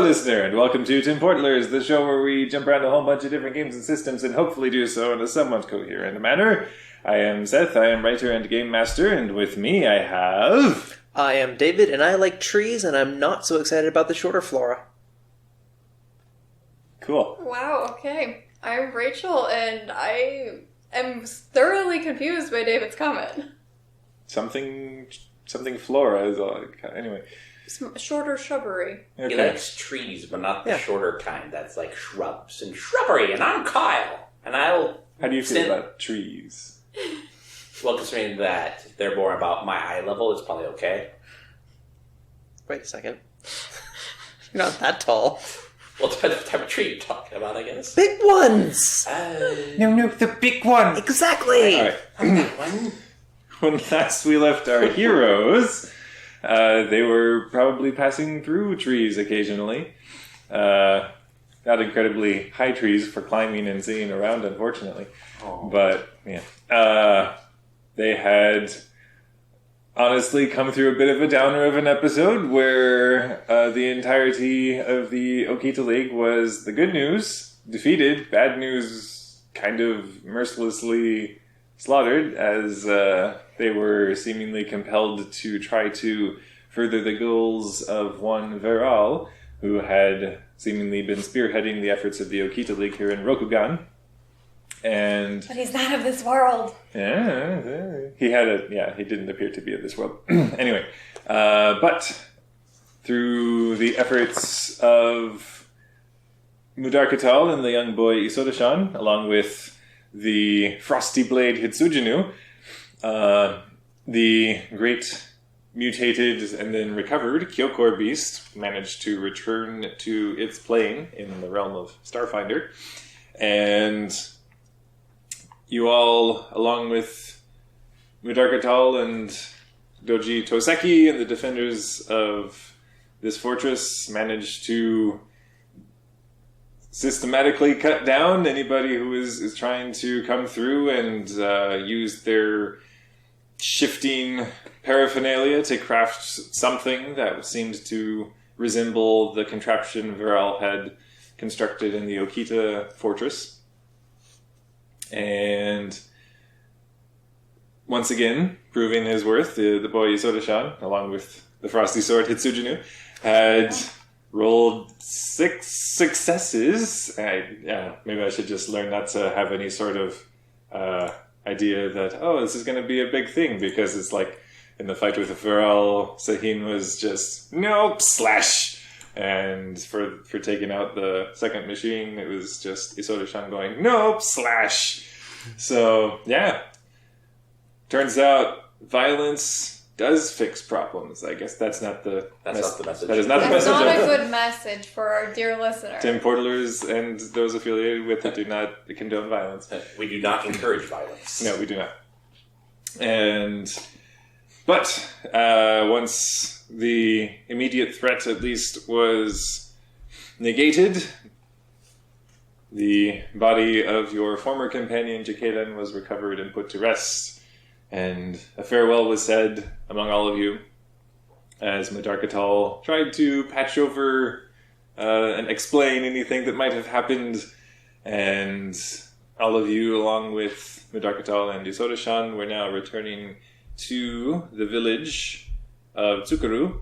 listener, and welcome to Tim Portlers, the show where we jump around a whole bunch of different games and systems and hopefully do so in a somewhat coherent manner. I am Seth, I am writer and game master, and with me I have... I am David, and I like trees, and I'm not so excited about the shorter flora. Cool. Wow, okay. I'm Rachel, and I am thoroughly confused by David's comment. Something flora is all... Anyway. Shorter shrubbery. Okay. He likes trees, but not the shorter kind. That's like shrubs and shrubbery. And I'm Kyle. And I'll... How do you feel about trees? Well, considering that they're more about my eye level, it's probably okay. Wait a second. You're not that tall. Well, it depends what type of tree you're talking about, I guess. Big ones! No, the big one! Exactly! Alright. When last we left our heroes... they were probably passing through trees occasionally. Not incredibly high trees for climbing and seeing around, unfortunately. Oh. But, yeah. They had honestly come through a bit of a downer of an episode where the entirety of the Okita League was the good news defeated, bad news kind of mercilessly slaughtered as they were seemingly compelled to try to further the goals of one Veral, who had seemingly been spearheading the efforts of the Okita League here in Rokugan. But he's not of this world. Yeah, he didn't appear to be of this world. Anyway, but through the efforts of Mudarkatal and the young boy Isoda-shan, along with the Frosty Blade Hitsujinu, the great mutated and then recovered Kyokor beast managed to return to its plane in the realm of Starfinder. And you all, along with Mudarkatal and Doji Toseki and the defenders of this fortress, managed to systematically cut down anybody who is trying to come through and use their shifting paraphernalia to craft something that seemed to resemble the contraption Viral had constructed in the Okita fortress. And once again, proving his worth, the boy Isoda-shan, along with the Frosty Sword Hitsujinu, had rolled 6 successes. Maybe I should just learn not to have any sort of idea that, this is going to be a big thing, because it's like in the fight with the Viral, Sahin was just, nope, slash! And for taking out the second machine, it was just Isoda-shan going, nope, slash! So, yeah. Turns out, violence does fix problems. I guess that's not the message. That is not the message. That's not a good message for our dear listener. Tim Portlers and those affiliated with it do not condone violence. We do not encourage violence. No, we do not. But once the immediate threat at least was negated, the body of your former companion Jikeden was recovered and put to rest. And a farewell was said among all of you as Mudarkatal tried to patch over and explain anything that might have happened. And all of you, along with Mudarkatal and Isoda-shan, were now returning to the village of Tsukuru,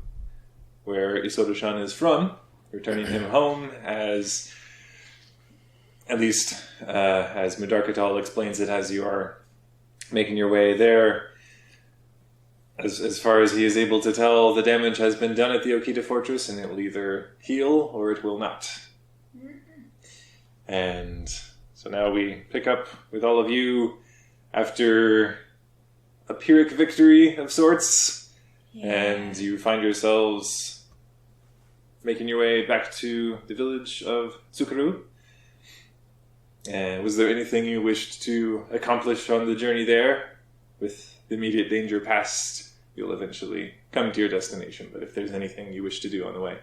where Isoda-shan is from, returning him home as, at least as Mudarkatal explains it, as you are making your way there. As far as he is able to tell, the damage has been done at the Okita Fortress, and it will either heal or it will not. And so now we pick up with all of you after a Pyrrhic victory of sorts, and you find yourselves making your way back to the village of Tsukuru. And was there anything you wished to accomplish on the journey there? With the immediate danger past, you'll eventually come to your destination. But if there's anything you wish to do on the way.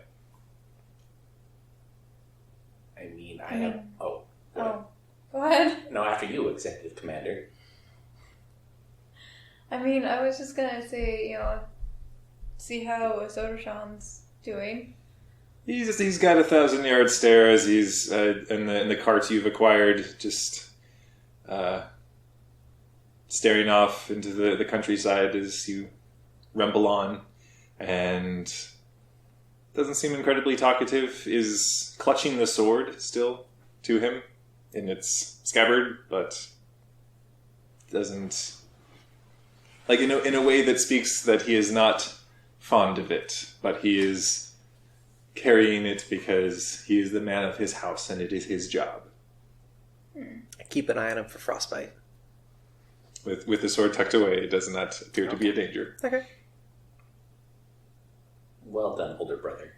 Go ahead. No, after you, Executive Commander. I was just gonna say, see how Isoda-shan's doing. He's got a 1,000-yard stare as he's in the cart you've acquired, just staring off into the countryside as you rumble on, and doesn't seem incredibly talkative. Is clutching the sword still to him in its scabbard, but doesn't in a way that speaks that he is not fond of it, but he is carrying it because he is the man of his house and it is his job. I keep an eye on him for frostbite. With the sword tucked away, it does not appear to be a danger. Okay. Well done, older brother.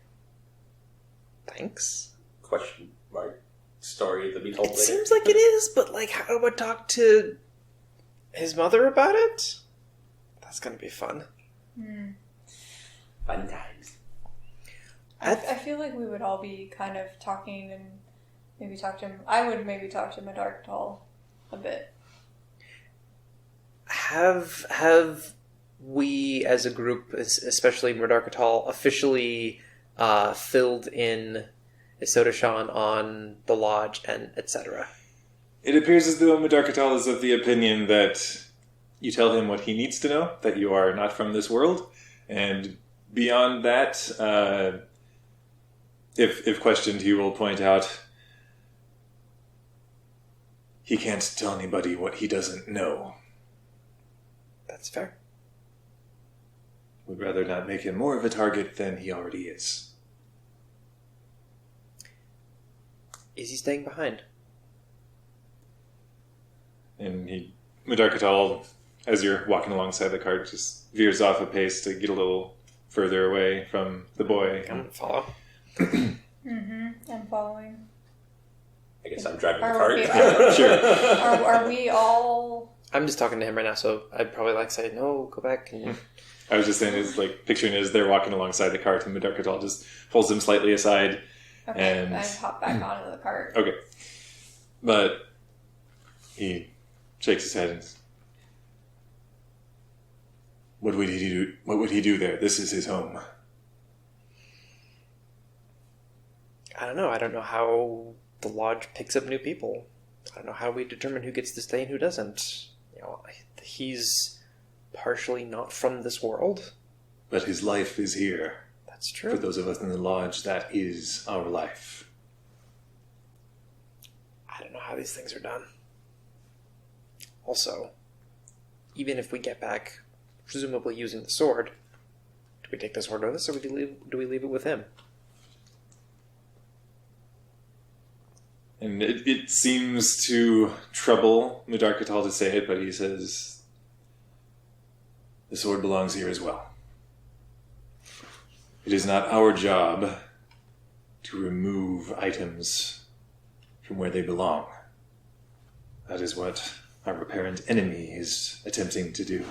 Thanks. Question mark. Story to be told It later. seems like it is, but like, how do I talk to his mother about it? That's gonna be fun. Fun times. I feel like we would all be kind of talking and maybe talk to him. I would maybe talk to Madarkatal a bit. Have we, as a group, especially Madarkatal, officially filled in Isodashan on the lodge and etc.? It appears as though Madarkatal is of the opinion that you tell him what he needs to know, that you are not from this world, and beyond that, if questioned, he will point out he can't tell anybody what he doesn't know. That's fair. We'd rather not make him more of a target than he already is. Is he staying behind? And Madarkatal, as you're walking alongside the cart, just veers off a pace to get a little further away from the boy. I'm gonna follow. I'm following. I guess I'm driving the Are cart. we- Sure. Are we all... I'm just talking to him right now, so I'd probably like say, no, go back. And... I was just saying, is like picturing as they're walking alongside the cart, and Madarkatal just pulls him slightly aside. Okay, And- I hop back onto the cart. Okay. But he shakes his head and what would he do? What would he do there? This is his home. I don't know. I don't know how the lodge picks up new people. I don't know how we determine who gets to stay and who doesn't. You know, he's partially not from this world. But his life is here. That's true. For those of us in the lodge, that is our life. I don't know how these things are done. Also, even if we get back, presumably using the sword, do we take the sword with us, or do we leave it with him? And it seems to trouble Madarkatal to say it, but he says, the sword belongs here as well. It is not our job to remove items from where they belong. That is what our apparent enemy is attempting to do.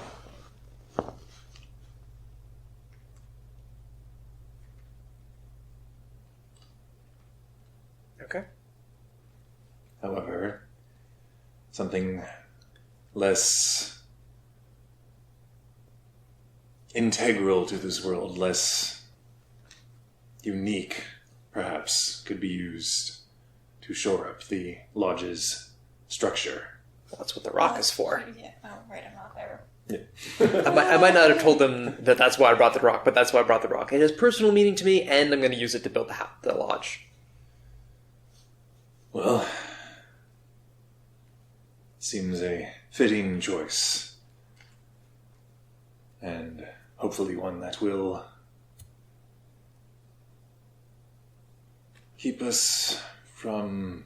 Okay. However, something less integral to this world, less unique, perhaps, could be used to shore up the lodge's structure. Well, that's what the rock is for. Yeah. Oh, right, I'm not there. I might not have told them that that's why I brought the rock, but that's why I brought the rock. It has personal meaning to me, and I'm going to use it to build the lodge. Well, seems a fitting choice. And hopefully one that will keep us from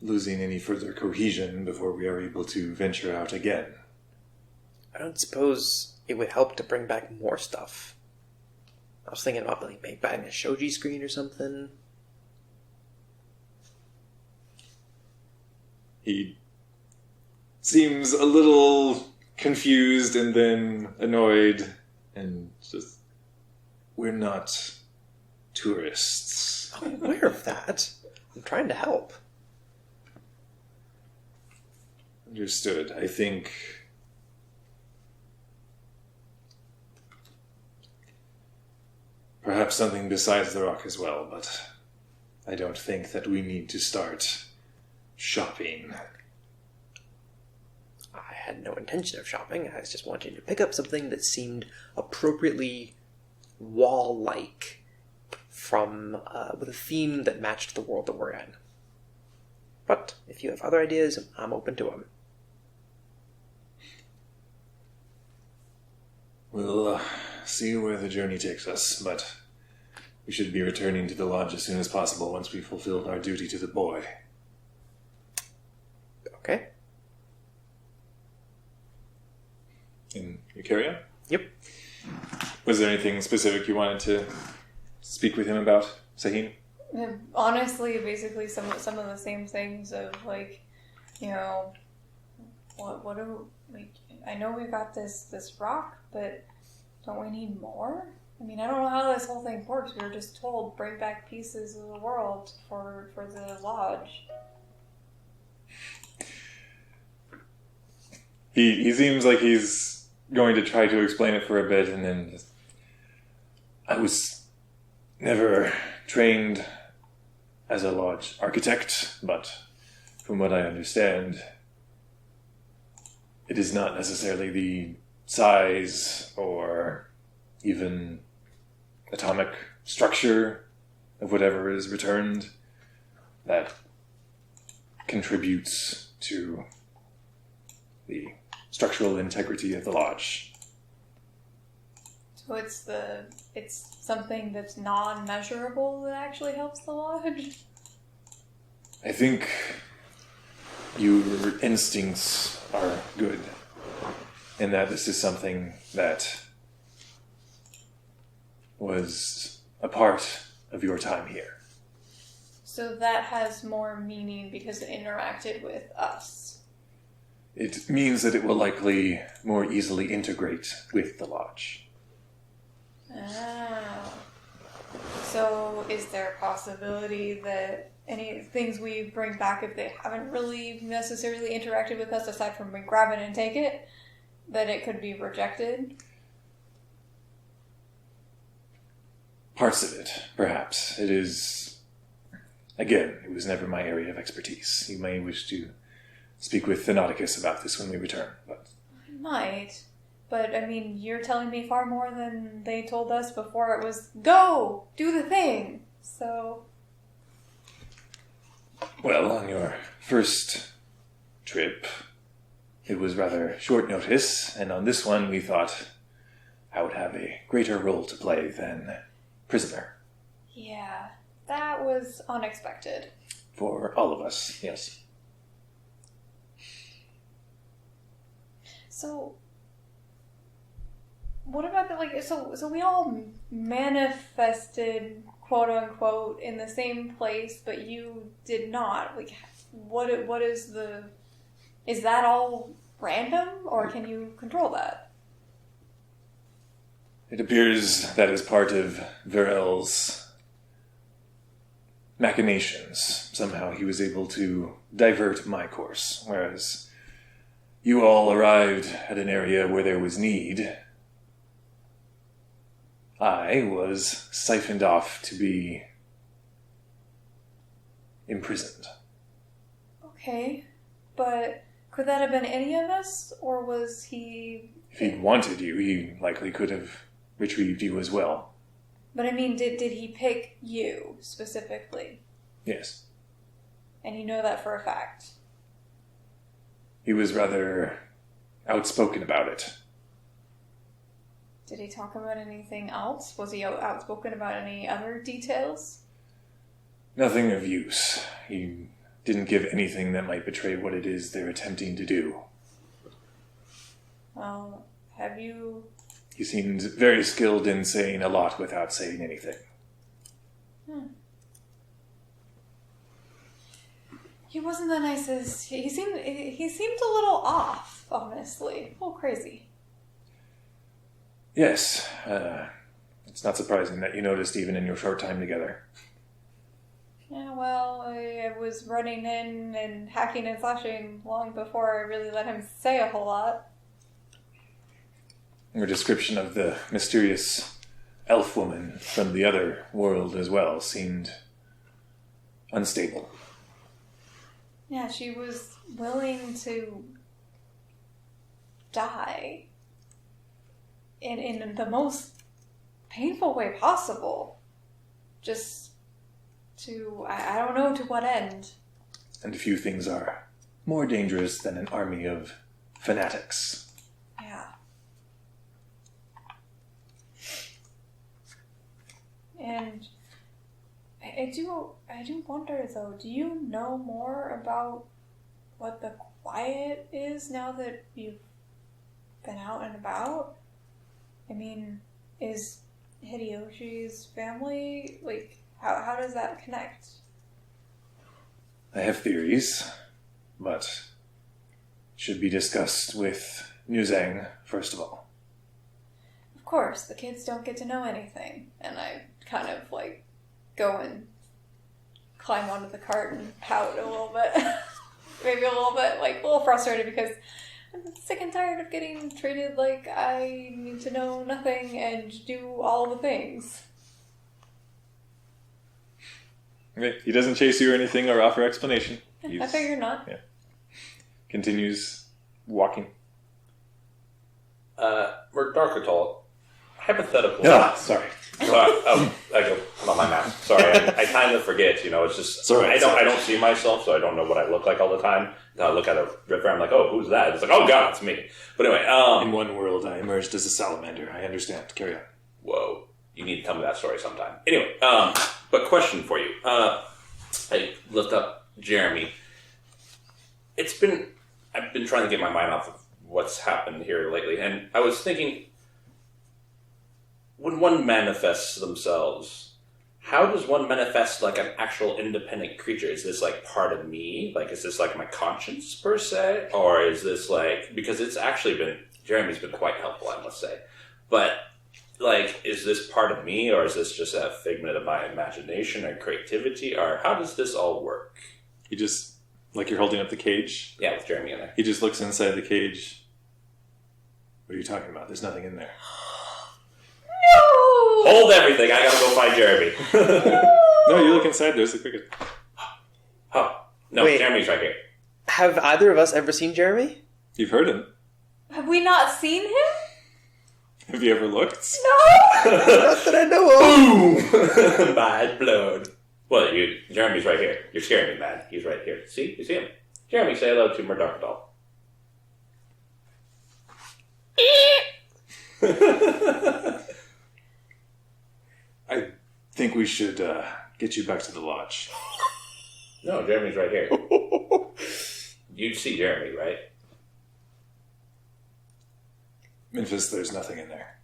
losing any further cohesion before we are able to venture out again. I don't suppose it would help to bring back more stuff. I was thinking about like buying a shoji screen or something. He seems a little confused and then annoyed and just, we're not tourists. I'm aware of that. I'm trying to help. Understood. I think perhaps something besides the rock as well, but I don't think that we need to start shopping. I had no intention of shopping. I was just wanting to pick up something that seemed appropriately wall-like from with a theme that matched the world that we're in. But if you have other ideas, I'm open to them. We'll see where the journey takes us, but we should be returning to the lodge as soon as possible once we fulfill our duty to the boy. Okay. And you carry on? Yep. Was there anything specific you wanted to speak with him about, Saheen? Yeah, honestly, basically some of the same things of like, you know, what do like? I know we got this rock, but don't we need more? I mean, I don't know how this whole thing works. We were just told bring back pieces of the world for the lodge. He seems like he's going to try to explain it for a bit, and then just, I was never trained as a lodge architect, but from what I understand, it is not necessarily the size or even atomic structure of whatever is returned that contributes to the structural integrity of the lodge. So it's something that's non-measurable that actually helps the lodge? I think your instincts are good, and that this is something that was a part of your time here. So that has more meaning because it interacted with us. It means that it will likely more easily integrate with the lodge. Ah. So is there a possibility that any things we bring back, if they haven't really necessarily interacted with us aside from we grab it and take it, that it could be rejected? Parts of it, perhaps. It is, again, it was never my area of expertise. You may wish to speak with Thanauticus about this when we return, but... I might. But, I mean, you're telling me far more than they told us before it was, go! Do the thing! So... Well, on your first trip, it was rather short notice, and on this one we thought I would have a greater role to play than prisoner. Yeah, that was unexpected. For all of us, yes. So, what about the, like, so we all manifested, quote unquote, in the same place, but you did not. Like, what is is that all random, or can you control that? It appears that as part of Verel's machinations, somehow he was able to divert my course, whereas you all arrived at an area where there was need. I was siphoned off to be imprisoned. Okay, but could that have been any of us, or was he... If he'd wanted you, he likely could have retrieved you as well. But I mean, did he pick you, specifically? Yes. And you know that for a fact? He was rather outspoken about it. Did he talk about anything else? Was he outspoken about any other details? Nothing of use. He didn't give anything that might betray what it is they're attempting to do. Well, have you... He seemed very skilled in saying a lot without saying anything. He wasn't the nicest. He seemed a little off, honestly. A little crazy. Yes. It's not surprising that you noticed even in your short time together. Yeah, well, I was running in and hacking and slashing long before I really let him say a whole lot. Your description of the mysterious elf woman from the other world as well seemed unstable. Yeah, she was willing to die in the most painful way possible. Just to, I don't know to what end. And few things are more dangerous than an army of fanatics. Yeah. And I do wonder though, do you know more about what the quiet is now that you've been out and about? I mean, is Hideyoshi's family, like, how does that connect? I have theories, but should be discussed with Nuzang first of all. Of course, the kids don't get to know anything. And I kind of, like, go and climb onto the cart and pout a little bit. Maybe a little bit, like, a little frustrated because I'm sick and tired of getting treated like I need to know nothing and do all the things. Okay. He doesn't chase you or anything or offer explanation. I figure not. Yeah. Continues walking. We're dark at all. Hypothetical. Sorry. Oh, I go on my map. Sorry, I kind of forget. It's just I don't see myself, so I don't know what I look like all the time. I look at a river, I'm like, oh, who's that? It's like, oh god, it's me. But anyway, in one world, I emerged as a salamander. I understand. Carry on. Whoa, you need to tell me that story sometime. Anyway, but question for you. I lift up Jeremy. I've been trying to get my mind off of what's happened here lately, and I was thinking, when one manifests themselves, how does one manifest like an actual independent creature? Is this like part of me? Like, is this like my conscience per se? Or is this like, because it's actually Jeremy's been quite helpful, I must say. But like, is this part of me, or is this just a figment of my imagination or creativity? Or how does this all work? He just, like you're holding up the cage? Yeah, with Jeremy in there. He just looks inside the cage. What are you talking about? There's nothing in there. Hold everything. I gotta go find Jeremy. No, you look inside. There's the cricket. Oh. No, Wait. Jeremy's right here. Have either of us ever seen Jeremy? You've heard him. Have we not seen him? Have you ever looked? No! Not that I know of. Boom! Mind blown. Well, Jeremy's right here. You're scaring me, man. He's right here. See? You see him? Jeremy, say hello to Murdarkadal. I think we should get you back to the lodge. No, Jeremy's right here. You'd see Jeremy, right? Memphis, there's nothing in there.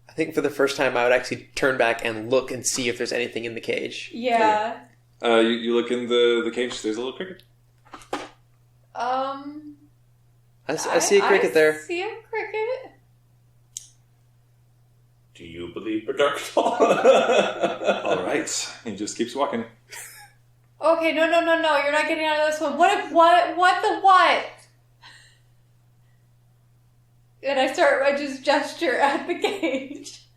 I think for the first time I would actually turn back and look and see if there's anything in the cage. Yeah. You look in the cage. There's a little cricket. I see a cricket there. I see a cricket. Do you believe Murdarkadal? All right. He just keeps walking. Okay, no, you're not getting out of this one. What the what? And I just gesture at the cage.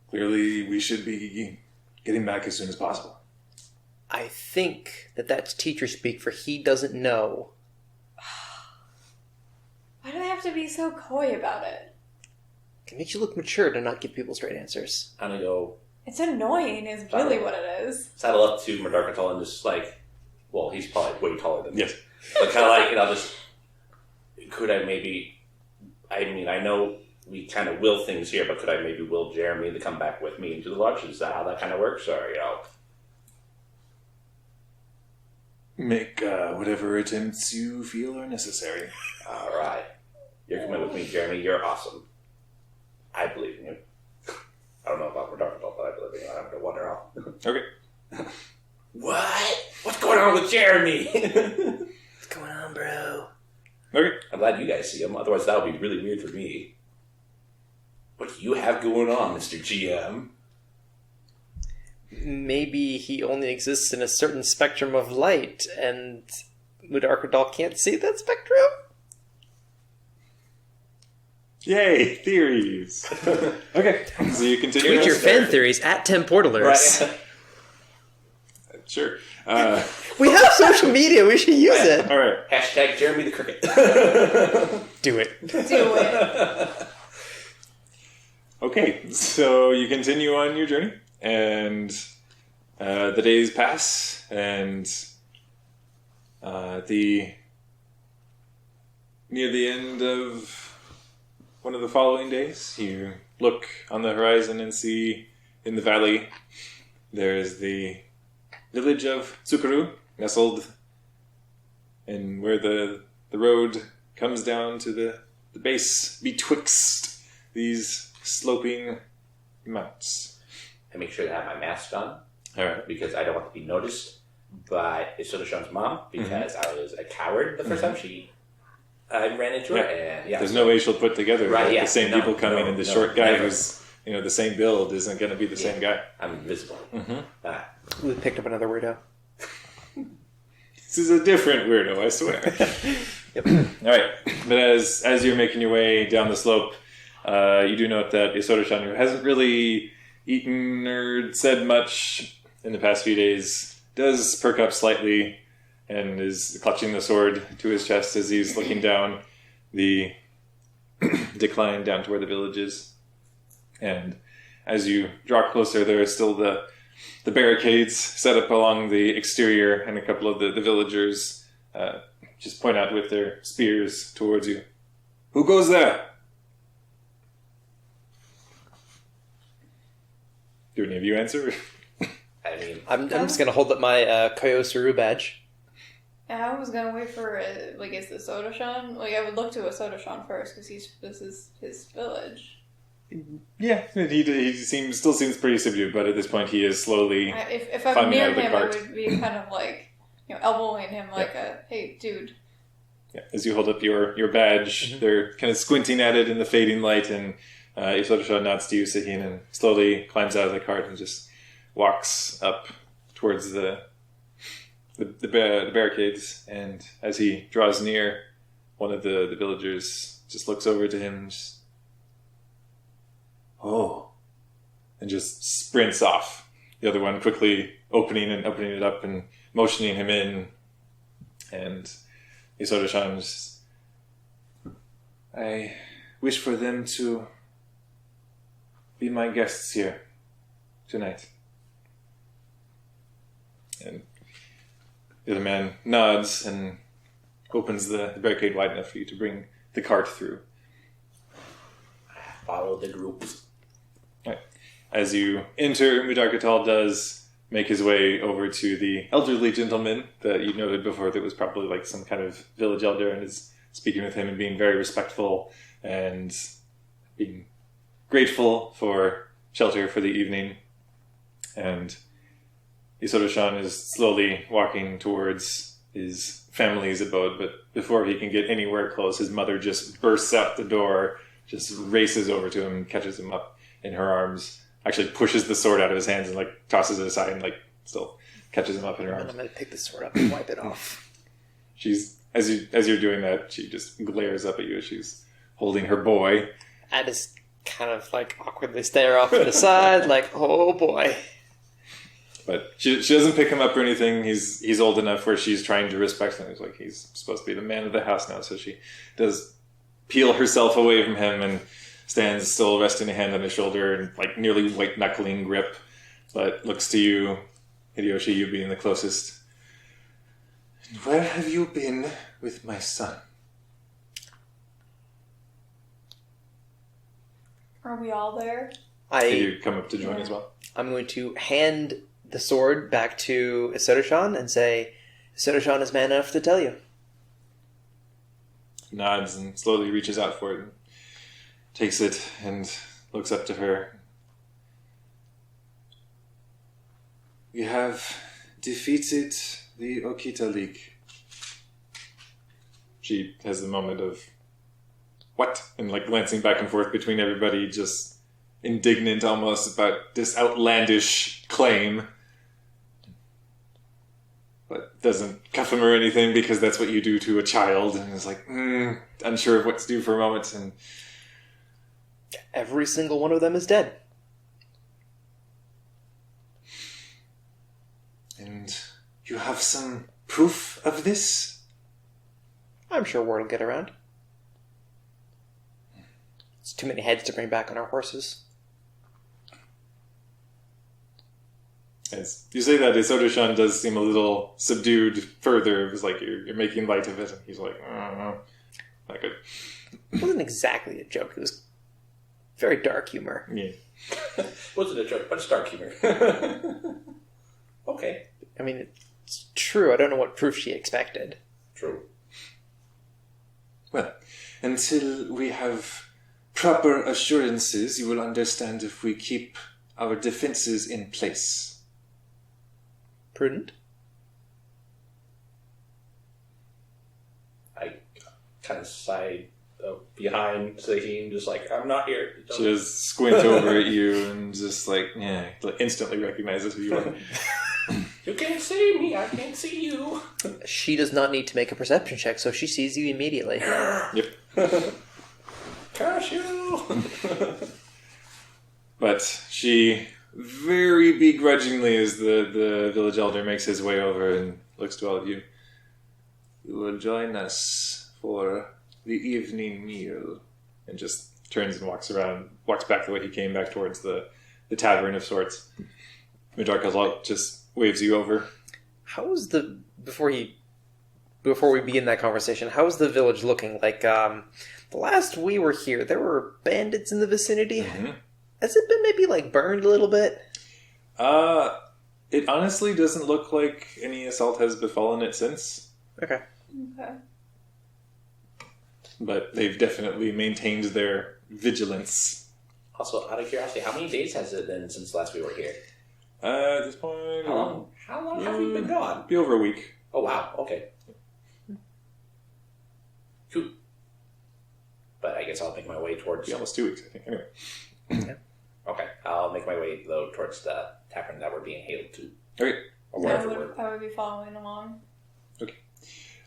Clearly, we should be getting back as soon as possible. I think that's teacher speak for he doesn't know. Why do they have to be so coy about it? It makes you look mature to not give people straight answers. I'm gonna go It's annoying is really what it is. saddle up to Murdarkadal and just like, well, he's probably way taller than me. Yes. But kind of like, just, could I maybe, I know we kind of will things here, but could I maybe will Jeremy to come back with me into the lodge? Is that how that kind of works? Or, Make whatever attempts you feel are necessary. all right. You're coming with me, Jeremy. You're awesome. I believe in you. I don't know about Murdarkadal, but I believe in you. I'm going to wonder all. Okay. What? What's going on with Jeremy? What's going on, bro? Okay. I'm glad you guys see him. Otherwise, that would be really weird for me. What do you have going on, Mr. GM? Maybe he only exists in a certain spectrum of light, and Murdarkadal can't see that spectrum? Yay, theories. Okay, so you continue. Tweet your fan theories at Temportalers. Right. Sure. We have social media. We should use it. All right. Hashtag Jeremy the Cricket. Do it. Do it. Okay, so you continue on your journey, and the days pass, and near the end of one of the following days, you look on the horizon and see in the valley there is the village of Tsukuru, nestled in where the road comes down to the base betwixt these sloping mounts. I make sure to have my mask on All right. because I don't want to be noticed by Isoda-shan's mom because I was a coward the first time I ran into her. And There's no way she'll put together Right, that yeah. the same No, people coming, no, and the no, short guy never. who's the same build isn't going to be the same guy. I'm invisible. We picked up another weirdo. This is a different weirdo, I swear. Yep. All right, but as you're making your way down the slope, you do note that Isoda-shan, who hasn't really eaten or said much in the past few days, does perk up slightly and is clutching the sword to his chest as he's looking down the decline down to where the village is. And as you draw closer, there are still the barricades set up along the exterior, and a couple of the villagers just point out with their spears towards you. Who goes there? Do any of you answer? I mean, I'm just going to hold up my Koyosuru badge. I was gonna wait for is the Soda-shan? I would look to a Soda-shan first because this is his village. Yeah, he still seems pretty subdued, but at this point he is slowly If I'm climbing near out of the him, cart. I would be kind of elbowing him hey, dude. Yeah, as you hold up your badge, they're kind of squinting at it in the fading light, and Isoda-shan nods to you, Sahin, and slowly climbs out of the cart and just walks up towards the barricades. And as he draws near, one of the villagers just looks over to him and just, and just sprints off. The other one quickly opening it up and motioning him in. And Isoda-shan just, I wish for them to be my guests here tonight. And the other man nods and opens the barricade wide enough for you to bring the cart through. follow the group. Right. As you enter, Mudarkatal does make his way over to the elderly gentleman that you noted before that was probably some kind of village elder, and is speaking with him and being very respectful and being grateful for shelter for the evening. And Isoda-shan is slowly walking towards his family's abode, but before he can get anywhere close, his mother just bursts out the door, just races over to him and catches him up in her arms, actually pushes the sword out of his hands and tosses it aside and still catches him up in her And arms. I'm going to pick the sword up and wipe it off. She's as you're doing that, she just glares up at you as she's holding her boy. I just kind of awkwardly stare off to the side, oh boy. But she doesn't pick him up or anything. He's old enough where she's trying to respect him. He's supposed to be the man of the house now, so she does peel herself away from him and stands still, resting a hand on his shoulder and nearly white knuckling grip, but looks to you, Hideyoshi, you being the closest. And where have you been with my son? Are we all there? Did you come up to join as well? I'm going to hand the sword back to Isoda-shan and say, Isoda-shan is man enough to tell you. Nods and slowly reaches out for it and takes it and looks up to her. We have defeated the Okita League. She has the moment of, what? And glancing back and forth between everybody, just indignant almost about this outlandish claim. But doesn't cuff him or anything because that's what you do to a child. And is unsure of what to do for a moment. And Every single one of them is dead. And you have some proof of this? I'm sure word will get around. It's too many heads to bring back on our horses. As you say that, Isoto-shan does seem a little subdued further. It was like you're making light of it, and he's like, not good. It wasn't exactly a joke. It was very dark humor. Yeah. Wasn't a joke, but it's dark humor. Okay. I mean, it's true. I don't know what proof she expected. True. Well, until we have proper assurances, you will understand if we keep our defenses in place. Prudent? I kind of sighed behind Zahim, just like, I'm not here. She just squint over at you and just like instantly recognizes who you are. You can't see me, I can't see you. She does not need to make a perception check, so she sees you immediately. Yep. Curse you! But she very begrudgingly, as the village elder makes his way over and looks to all of you, you will join us for the evening meal. And just turns and walks back the way he came, back towards the tavern of sorts. Medarkazal just waves you over. How is before we begin that conversation, how is the village looking? Like, the last we were here, there were bandits in the vicinity. Mm-hmm. Has it been maybe, like, burned a little bit? It honestly doesn't look like any assault has befallen it since. Okay. Okay. But they've definitely maintained their vigilance. Also, out of curiosity, how many days has it been since last we were here? At this point... How long have we been gone? Be over a week. Oh, wow. Okay. Cool. But I guess I'll make my way towards... Be almost 2 weeks, I think. Anyway. Okay. I'll make my way, though, towards the tavern that we're being hailed to. Okay. Or wherever we're... I would be following along.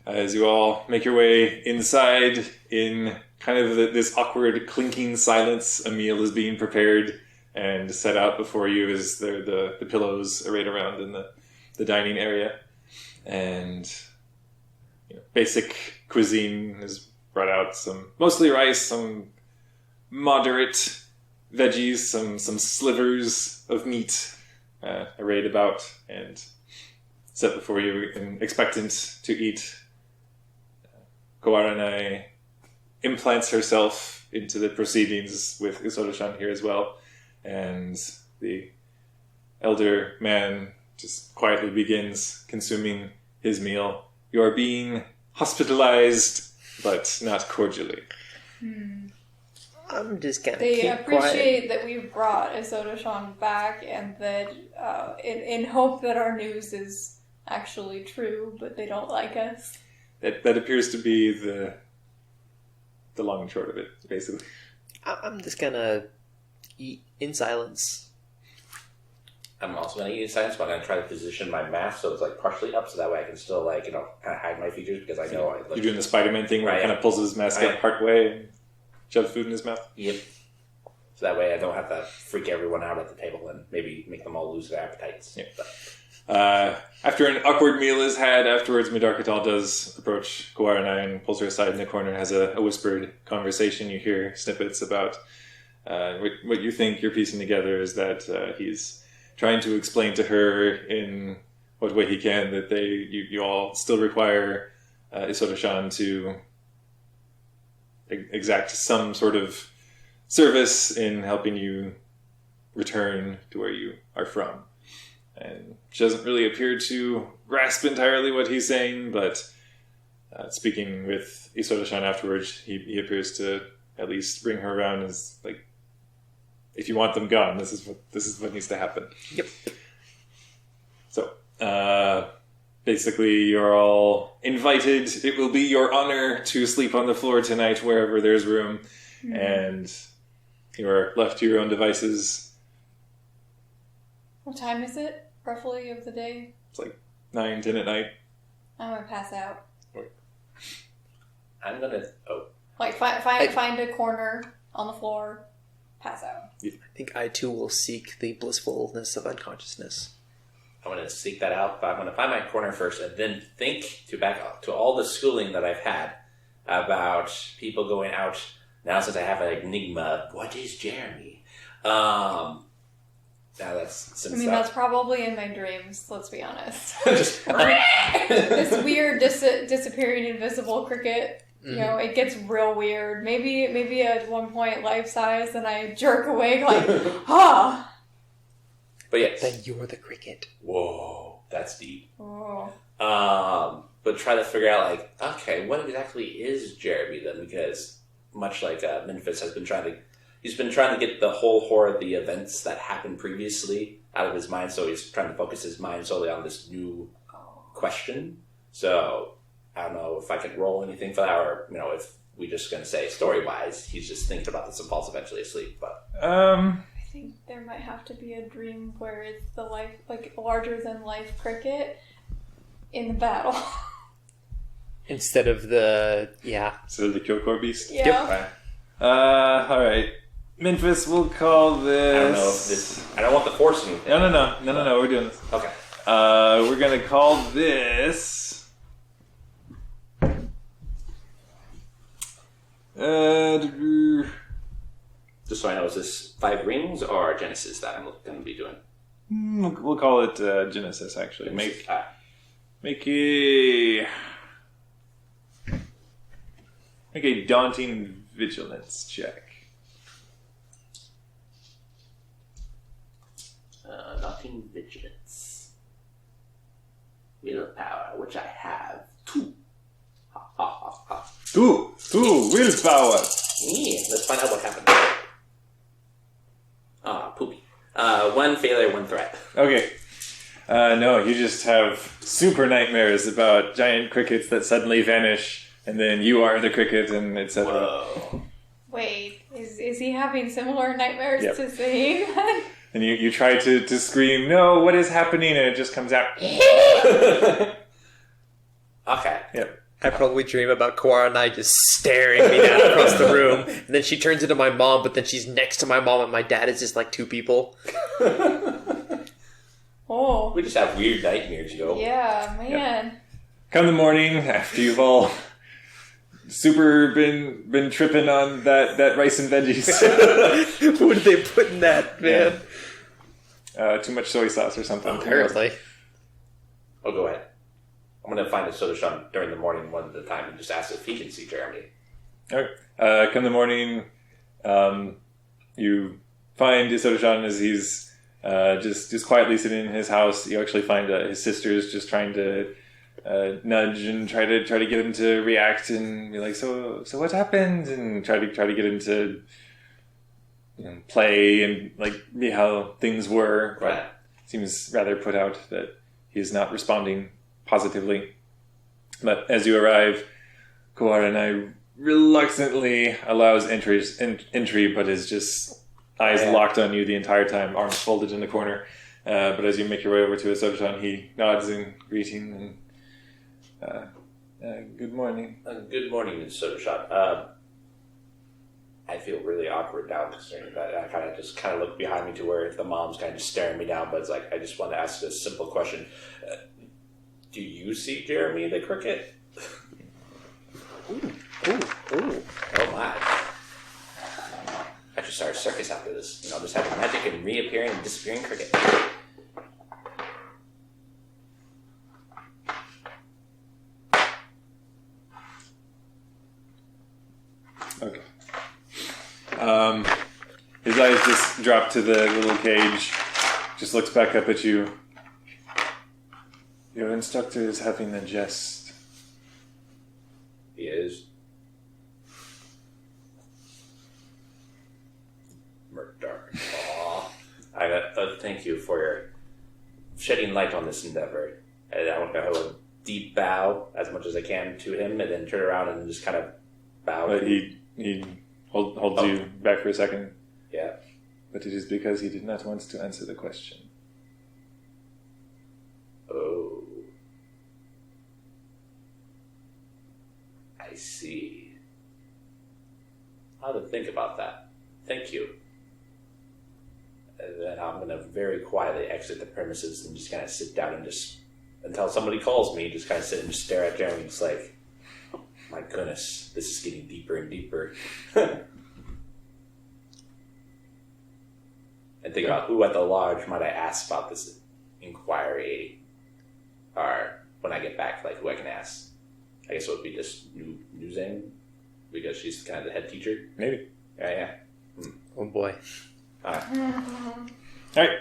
As you all make your way inside, in kind of this awkward clinking silence, a meal is being prepared and set out before you as the pillows arrayed around in the dining area. And basic cuisine is brought out, some mostly rice, some moderate veggies, some slivers of meat arrayed about and set before you and expectant to eat. Kowaranai implants herself into the proceedings with Isoto-shan here as well, and the elder man just quietly begins consuming his meal. You are being hospitalized, but not cordially. I'm just gonna They keep appreciate quiet. that we've brought Isoto-shan back, and that in hope that our news is actually true, but they don't like us. That appears to be the long and short of it, basically. I'm just gonna eat in silence. I'm also going to eat in silence, but I'm going to try to position my mask so it's like partially up, so that way I can still kind of hide my features, because I know I look... You're doing the Spider-Man thing where he Right. kind of pulls his mask up part way and shoves food in his mouth. Yep. So that way I don't have to freak everyone out at the table and maybe make them all lose their appetites. Yeah. But, After an awkward meal is had, afterwards Medarkazal does approach Kowaranai and pulls her aside in the corner and has a whispered conversation. You hear snippets about what you think you're piecing together is that he's trying to explain to her in what way he can that you all still require Isoto-shan to exact some sort of service in helping you return to where you are from. And she doesn't really appear to grasp entirely what he's saying, but speaking with Isoto-shan afterwards, he appears to at least bring her around as like, if you want them gone, this is what needs to happen. Yep. So, basically, you're all invited. It will be your honor to sleep on the floor tonight, wherever there's room, and you are left to your own devices. What time is it, roughly, of the day? It's like 9, 10 at night. I'm gonna pass out. I'm going to... Oh. Like, find a corner on the floor, pass out. I think I too will seek the blissfulness of unconsciousness. I'm going to seek that out, but I'm going to find my corner first and then think to back up to all the schooling that I've had about people going out. Now since I have an enigma, what is Jeremy? Now that's probably in my dreams, let's be honest. Just This weird disappearing invisible cricket. Mm-hmm. It gets real weird. Maybe at one point life size, and I jerk awake like, ah. But yes. Then you're the cricket. Whoa, that's deep. Oh. But try to figure out, like, okay, what exactly is Jeremy then? Because much like Memphis has been he's been trying to get the whole horror of the events that happened previously out of his mind, so he's trying to focus his mind solely on this new question. So I don't know if I could roll anything for that, or if we're just going to say story-wise, he's just thinking about this and falls eventually asleep. But I think there might have to be a dream where it's the larger than life cricket in the battle. Instead of the Killcore beast? Yeah. Yep. Alright. Memphis, we'll call this... I don't know if this... I don't want the force anything. No, we're doing this. Okay. We're gonna call this... Just so I know, is this 5 rings or Genesis that I'm going to be doing? We'll call it Genesis, actually. Genesis. Make a daunting vigilance check. Daunting vigilance. Willpower, which I have 2. Ha ha ha ha. 2 willpower. Yeah, let's find out what happened. Poopy. 1 failure, 1 threat. Okay. No, you just have super nightmares about giant crickets that suddenly vanish, and then you are the cricket, and etc. Whoa. Wait, is he having similar nightmares Yep. to seeing? And you try to scream, no, what is happening? And it just comes out. Okay. Yep. I probably dream about Kawara and I just staring me down across the room. And then she turns into my mom, but then she's next to my mom, and my dad is just like 2 people. Oh. We just have weird nightmares, yo. Yeah, man. Yep. Come the morning, after you've all super been tripping on that rice and veggies. What did they put in that, man? Too much soy sauce or something. Apparently. Oh, go ahead. I'm going to find a Soda-Shun during the morning one at a time and just ask if he can see Jeremy. Okay. Come the morning, you find Isoto-chan as he's just quietly sitting in his house. You actually find his sisters just trying to nudge and try to get him to react and be like, so what happened? And try to get him to play and be how things were. But Right. seems rather put out that he is not responding positively. But as you arrive, Kawara and I reluctantly allows entry, but is just eyes locked on you the entire time, arms folded in the corner. But as you make your way over to Isoto-chan, he nods in greeting and good morning. Good morning, Ms. Soda-Shun. I feel really awkward now considering that I kind of look behind me to where the mom's kind of just staring me down, but it's like, I just want to ask a simple question. Do you see Jeremy the cricket? Ooh. Oh my. I should start a circus after this. Just having magic and reappearing and disappearing cricket. Okay. His eyes just drop to the little cage, just looks back up at you. Your instructor is having a jest. He is. Murder. Aww. Thank you for your shedding light on this endeavor. And I want to have a deep bow as much as I can to him, and then turn around and just kind of bow. But he holds you back for a second. Yeah. But it is because he did not want to answer the question. Oh. I see. I'll have to think about that. Thank you. I'm going to very quietly exit the premises and just kind of sit down and just, until somebody calls me, just kind of sit and just stare at Jeremy. It's like, my goodness, this is getting deeper and deeper. And think about who at the lodge might I ask about this inquiry, or when I get back, like who I can ask. I guess it would be just Nuzang, because she's kind of the head teacher. Maybe. Yeah. Oh boy. All right.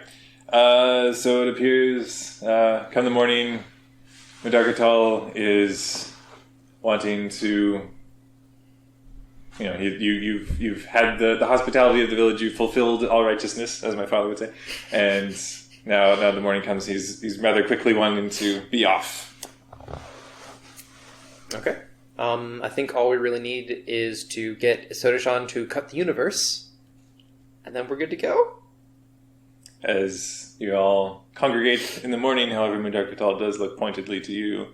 So it appears, come the morning, Mudarkatal is wanting to. You know, you've had the hospitality of the village. You've fulfilled all righteousness, as my father would say, and now the morning comes. He's rather quickly wanting to be off. Okay. I think all we really need is to get Sodashan to cut the universe, and then we're good to go. As you all congregate in the morning, however, Mudarkatal does look pointedly to you.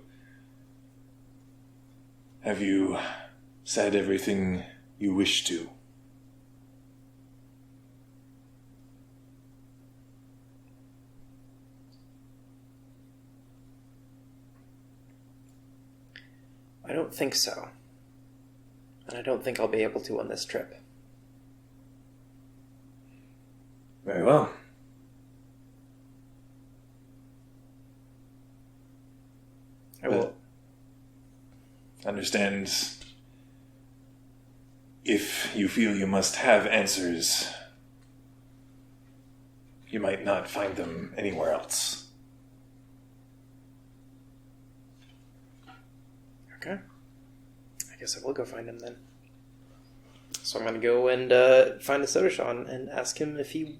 Have you said everything you wish to? I don't think so. And I don't think I'll be able to on this trip. Very well. I will. Understand if you feel you must have answers, you might not find them anywhere else. Okay. I guess I will go find him then. So I'm going to go and find the Sodashan and ask him if he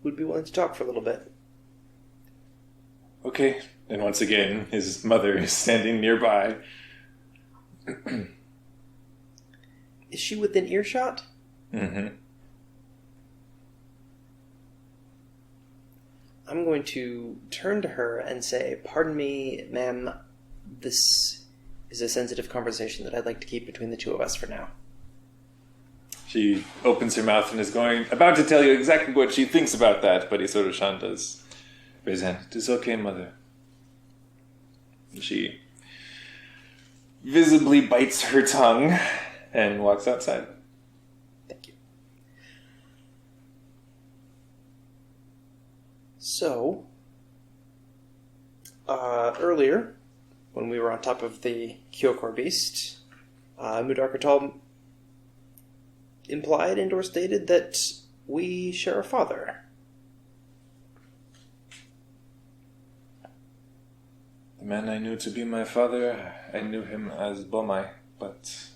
would be willing to talk for a little bit. Okay. And once again, his mother is standing nearby. Is she within earshot? Mm-hmm. I'm going to turn to her and say, "Pardon me, ma'am, this is a sensitive conversation that I'd like to keep between the two of us for now." She opens her mouth and is about to tell you exactly what she thinks about that, but Isodashan does raise her hand. "It is okay, mother." She visibly bites her tongue and walks outside. Thank you. So, earlier, when we were on top of the Kyokor beast, Mudarkatal implied and or stated that we share a father. The man I knew to be my father, I knew him as Bomai, but...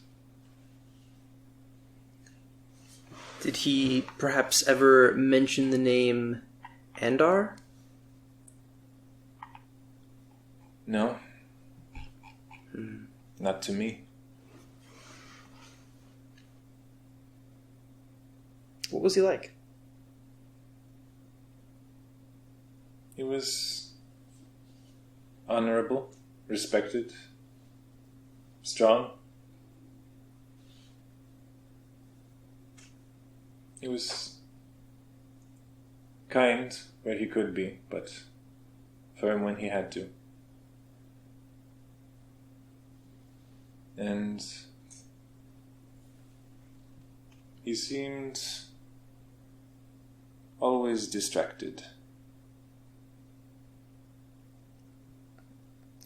Did he perhaps ever mention the name Andar? No. Not to me. What was he like? He was honorable, respected, strong. He was kind where he could be, but firm when he had to. And he seemed always distracted.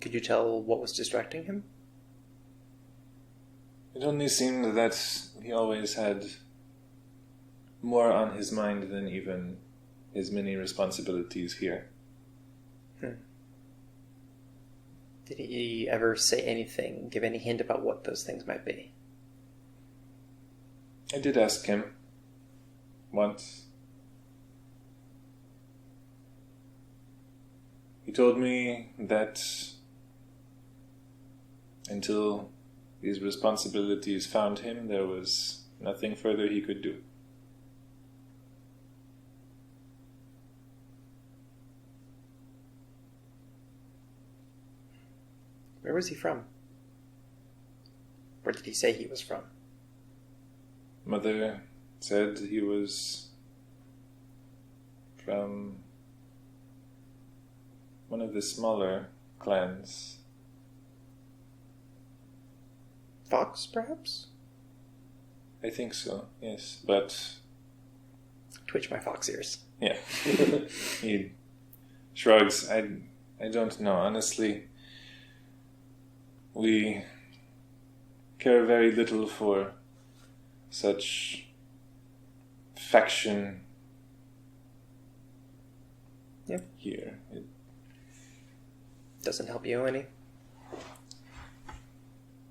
Could you tell what was distracting him? It only seemed that he always had more on his mind than even his many responsibilities here. Did he ever say anything, give any hint about what those things might be? I did ask him once. He told me that until these responsibilities found him, there was nothing further he could do. Where was he from? Where did he say he was from? Mother said he was from one of the smaller clans. Fox, perhaps? I think so, yes. But, Twitch my fox ears. yeah. He shrugs. I don't know, honestly. We care very little for such faction here. It Doesn't help you any?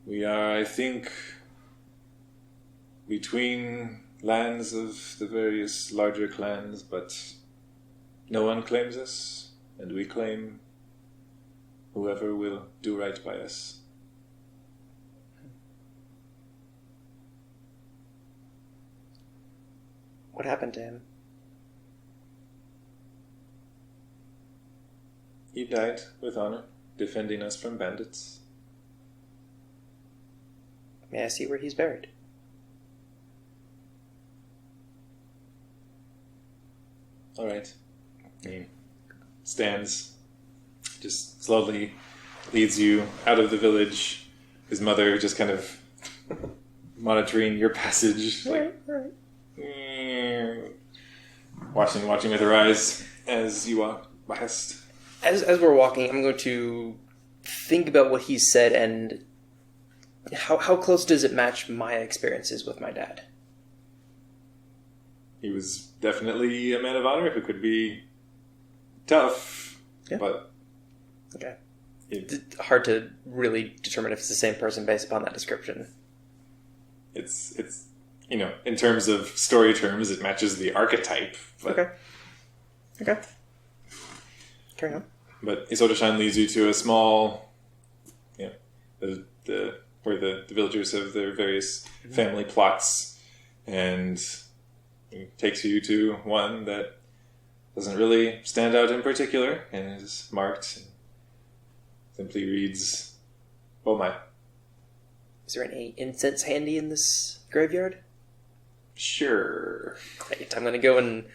We are, I think, between lands of the various larger clans, but no one claims us, and we claim whoever will do right by us. What happened to him? He died with honor, defending us from bandits. May I see where he's buried? All right. He stands, just slowly leads you out of the village. His mother just kind of monitoring your passage, like watching with her eyes as you walk past. As we're walking, I'm going to think about what he said and how close does it match my experiences with my dad? He was definitely a man of honor who could be tough, but Okay. Hard to really determine if it's the same person based upon that description. It's in terms of story terms, it matches the archetype. But, Okay. Carry on. But Isoto-shan leads you to a small, where the villagers have their various family plots, and takes you to one that doesn't really stand out in particular, and is marked, and simply reads, Bomai. Is there any incense handy in this graveyard? Sure. Great. I'm going to go and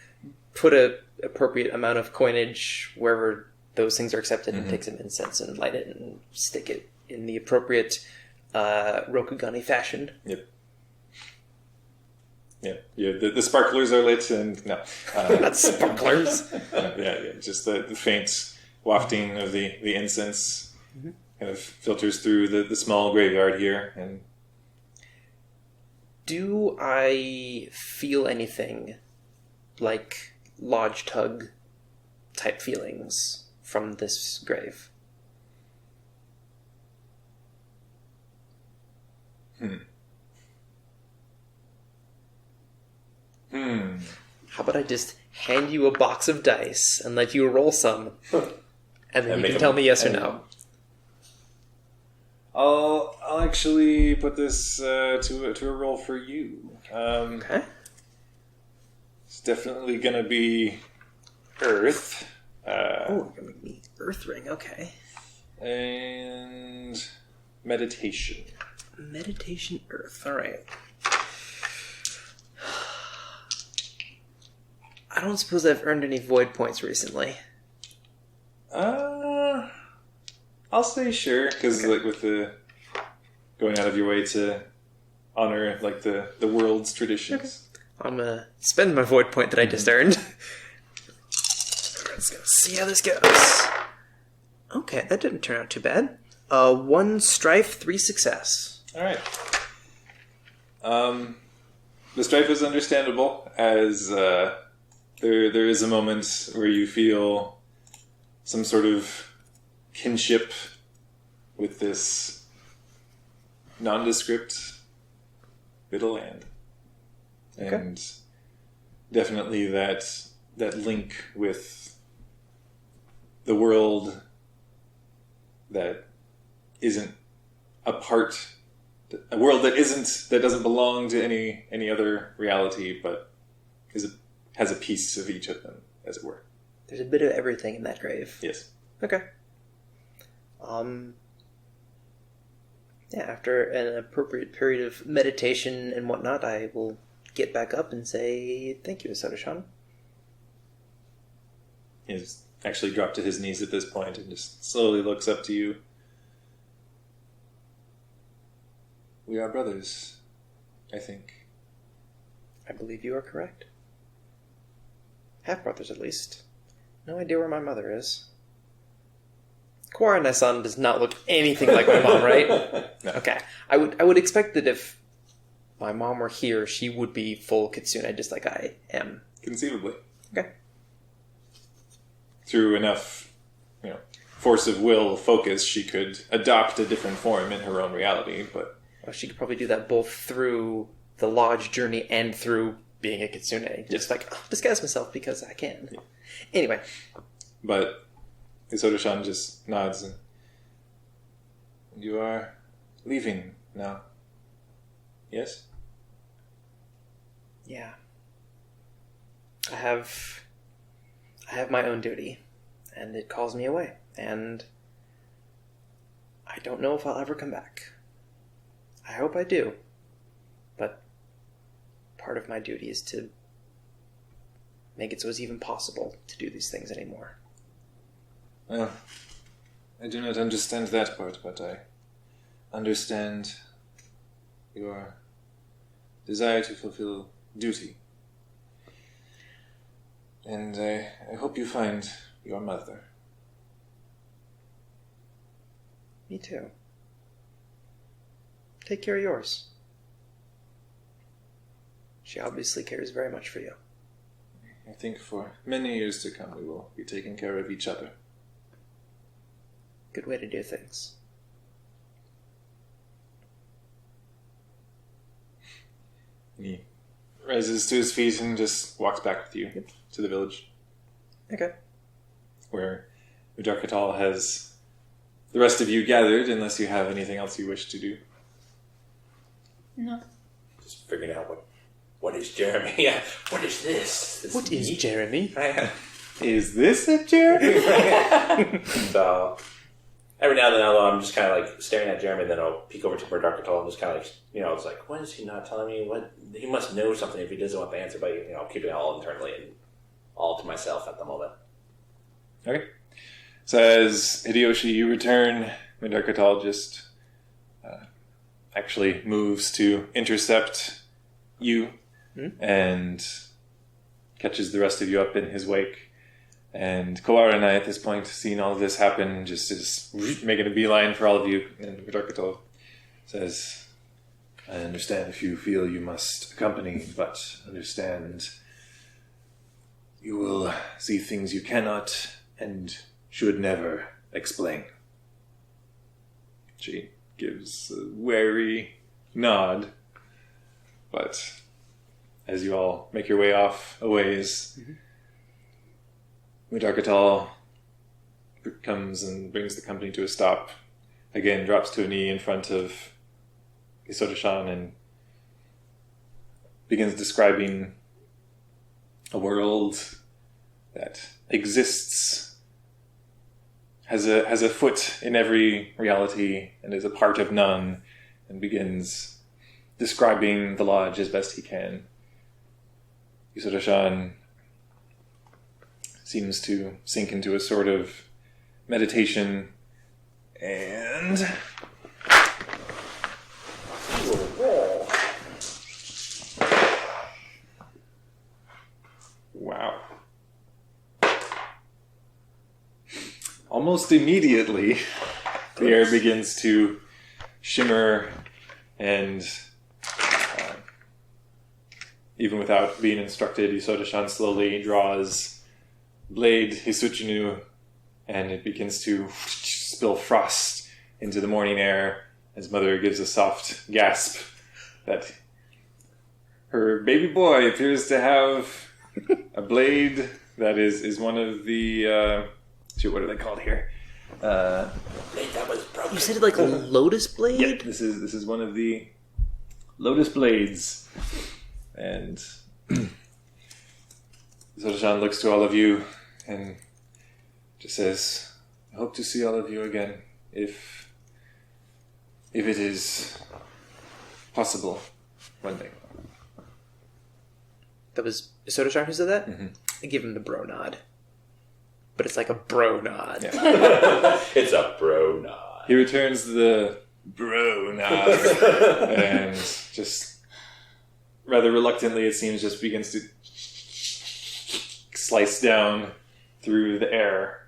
put a appropriate amount of coinage wherever those things are accepted and take some incense and light it and stick it in the appropriate Rokugani fashion. Yep. Yeah. The sparklers are lit, and no. Not sparklers. Just the faint wafting of the incense kind of filters through the small graveyard here. And do I feel anything like lodge tug type feelings from this grave? How about I just hand you a box of dice and let you roll some, and then you can tell me yes or no. I'll actually put this to a roll for you. Okay. It's definitely going to be Earth. You're gonna make me Earth Ring. Okay. And meditation. Meditation Earth. All right. I don't suppose I've earned any void points recently. I'll say sure, because like with the going out of your way to honor like the world's traditions. I'm gonna spend my void point that I just earned. Let's go see how this goes. Okay, that didn't turn out too bad. 1 strife, 3 success. All right. The strife is understandable, as there is a moment where you feel some sort of kinship with this nondescript bit of land. Okay. And definitely that link with the world that isn't a world that doesn't belong to any other reality, but has a piece of each of them, as it were. There's a bit of everything in that grave. Yes. Okay. After an appropriate period of meditation and whatnot, I will get back up and say thank you, Isoto-shan. He's actually dropped to his knees at this point and just slowly looks up to you. We are brothers, I think. I believe you are correct. Half-brothers, at least. No idea where my mother is. Koara-san does not look anything like my mom, right? No. Okay. I would expect that if my mom were here, she would be full kitsune, just like I am. Conceivably. Okay. Through enough, force of will, focus, she could adopt a different form in her own reality, but... Well, she could probably do that both through the lodge journey and through being a kitsune. Just like, disguise myself because I can. Yeah. Anyway. But Isoto-shan just nods and... You are leaving now. Yes? Yeah. I have my own duty, and it calls me away, and I don't know if I'll ever come back. I hope I do, but part of my duty is to make it so it's even possible to do these things anymore. Well, I do not understand that part, but I understand your desire to fulfill duty. And I hope you find your mother. Me too. Take care of yours. She obviously cares very much for you. I think for many years to come we will be taking care of each other. Good way to do things. He rises to his feet and just walks back with you to the village. Okay. Where Udarkatal has the rest of you gathered, unless you have anything else you wish to do. No. Just figuring out what is Jeremy? Yeah, what is this? What is Jeremy? Is this a Jeremy? So every now and then I'm just kind of like staring at Jeremy, and then I'll peek over to Darkatal and just kind of like, it's like, when is he not telling me? What he must know something if he doesn't want the answer, but I'll keep it all internally and all to myself at the moment. Okay. So as Hideyoshi, you return, Darkatal just actually moves to intercept you and catches the rest of you up in his wake. And Koara and I, at this point, seeing all of this happen, just is making a beeline for all of you. And Darkatal says, I understand if you feel you must accompany, but understand you will see things you cannot and should never explain. She gives a wary nod, but as you all make your way off a ways, Darkatal comes and brings the company to a stop. Again, drops to a knee in front of Isoto-shan and begins describing a world that exists, has a foot in every reality and is a part of none, and begins describing the lodge as best he can. Isoto-shan seems to sink into a sort of meditation, and wow. Almost immediately, the air begins to shimmer, and even without being instructed, Isoto-shan slowly draws blade Hisuchinu, and it begins to spill frost into the morning air as Mother gives a soft gasp that her baby boy appears to have a blade that is one of the what are they called here? Blade that was broken. You said it like a lotus blade? Yeah, this is one of the lotus blades. And Isoto-shan looks to all of you and just says, I hope to see all of you again if it is possible one day. That was Isoto-shan who said that? Mm-hmm. I give him the bro nod. but it's like a bro nod. Yeah. It's a bro nod. He returns the bro nod and just rather reluctantly, it seems, just begins to slice down through the air.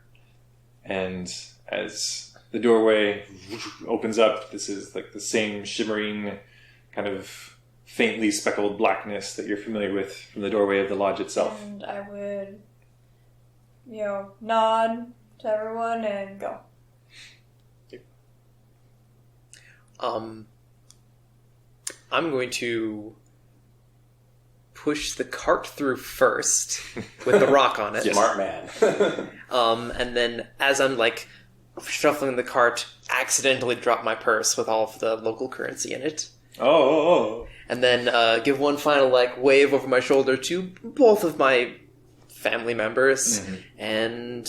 And as the doorway opens up, this is like the same shimmering, kind of faintly speckled blackness that you're familiar with from the doorway of the lodge itself. And I would, nod to everyone and go. I'm going to push the cart through first with the rock on it. Yes. Smart man. And then as I'm like shuffling the cart, accidentally drop my purse with all of the local currency in it. Oh. And then give one final like wave over my shoulder to both of my family members and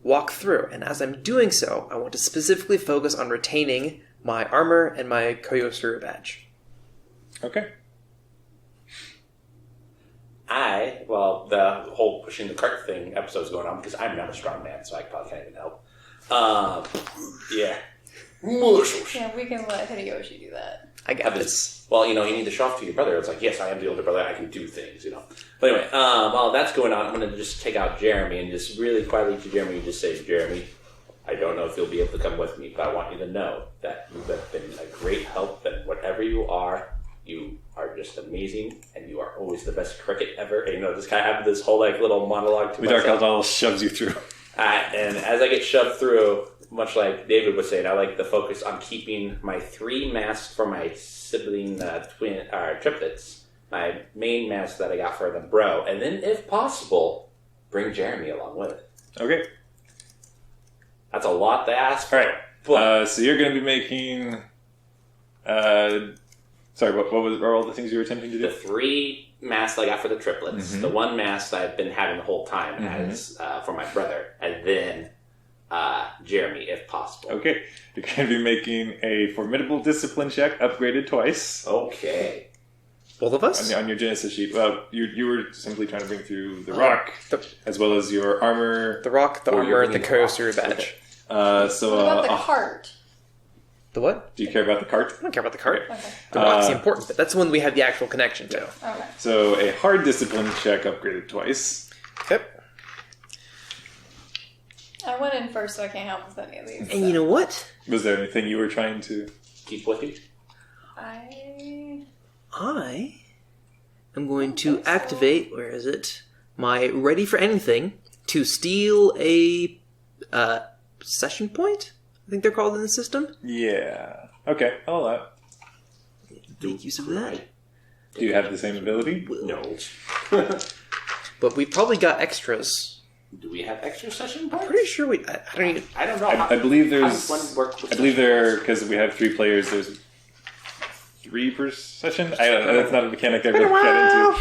walk through. And as I'm doing so, I want to specifically focus on retaining my armor and my Koyosuru badge. Okay. The whole pushing the cart thing episode's going on because I'm not a strong man, so I probably can't even help. Yeah. Yeah, we can let Hideyoshi do that. I got this. Well, you need to show off to your brother. It's like, yes, I am the older brother. I can do things, But anyway, while that's going on, I'm going to just take out Jeremy and just really quietly to Jeremy just say, Jeremy, I don't know if you'll be able to come with me, but I want you to know that you have been a great help, and whatever you are just amazing, and you are always the best cricket ever. And, just kind of have this whole little monologue to myself. Dark shoves you through. And as I get shoved through, much like David was saying, I like to focus on keeping my 3 masks for my sibling triplets, my main mask that I got for them, bro, and then, if possible, bring Jeremy along with it. Okay. That's a lot to ask for. All right. But, so you're going to be making... sorry, what are all the things you were attempting to do? the 3 masks I got for the triplets, the 1 mask that I've been having the whole time as for my brother, and then Jeremy, if possible. Okay. You're going to be making a formidable discipline check, upgraded twice. Okay. Both of us? On your Genesis sheet. Well, you were simply trying to bring through the rock, as well as your armor. The rock, the armor, and the Koyosuru badge. So What about the cart? The what? Do you care about the cart? I don't care about the cart. Okay. The rock's the important bit. That's the one we have the actual connection to. Okay. So a hard discipline check, upgraded twice. Okay. I went in first, so I can't help with any of these. And you know what? Was there anything you were trying to... Keep with you? I am going to activate, where is it? My ready for anything to steal a session point? I think they're called in the system. Yeah. Okay, I'll allow it. Make use of that. Do you have the same ability? No. But we probably got extras. Do we have extra session I'm points? pretty sure we... I don't even... I don't know. I believe there's... How does one work with I believe session there, because we have 3 players, there's 3 per session? I don't know, that's not a mechanic I really get into.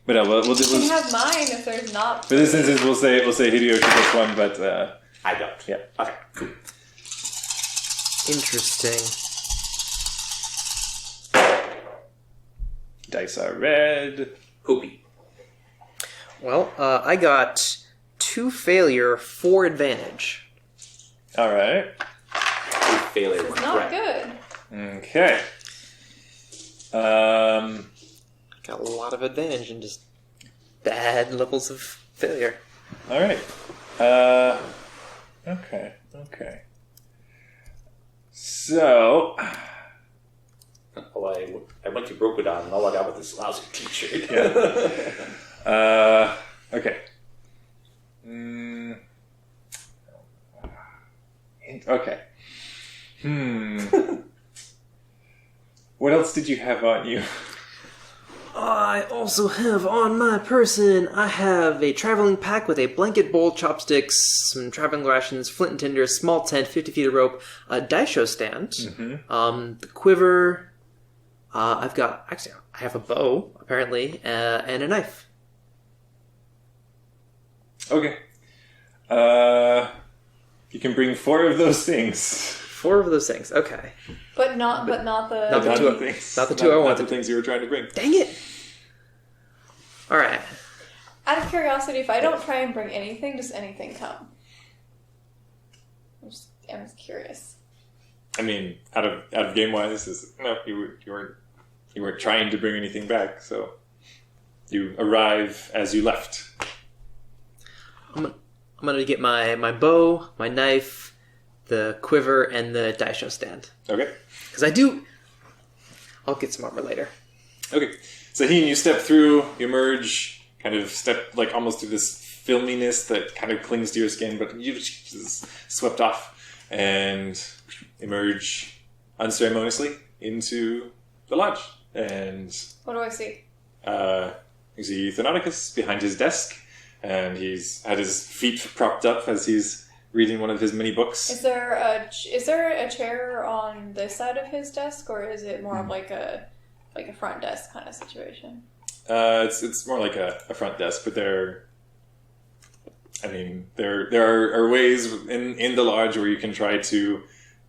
But no, we'll You can have mine if there's not. for this instance, we'll say Hideyoshi gets 1, but... I don't. Yeah. Okay, cool. Interesting. Dice are red. Hoopy. Well, I got 2 failure, 4 advantage. Alright. Failure. It's not good. Okay. Got a lot of advantage and just bad levels of failure. Alright. Okay. So... Well, I went to Brokodon and all I got was this lousy t-shirt. Yeah. Okay. Okay. What else did you have on you? I also have on my person, I have a traveling pack with a blanket, bowl, chopsticks, some traveling rations, flint and tinder, small tent, 50 feet of rope, a daisho stand, the quiver, I have a bow, apparently, and a knife. Okay. You can bring 4 of those things. 4 of those things, okay. But not the. Not the Not two- things. not the 2 I Not wanted. the things you were trying to bring. Dang it! Alright. Out of curiosity, if I don't try and bring anything, does anything come? I'm just curious. I mean, out of game wise, no, you weren't trying to bring anything back, so you arrive as you left. I'm gonna get my bow, my knife, the quiver, and the die show stand. Okay. Because I'll get some armor later. Okay. So you step through, you emerge, kind of step like almost through this filminess that kind of clings to your skin, but you just swept off and emerge unceremoniously into the lodge. And What do I see? you see Thanauticus behind his desk, and he's had his feet propped up as he's reading one of his mini books. Is there a chair on this side of his desk, or is it more of like a front desk kind of situation? It's more like a front desk, but there are ways in the lodge where you can try to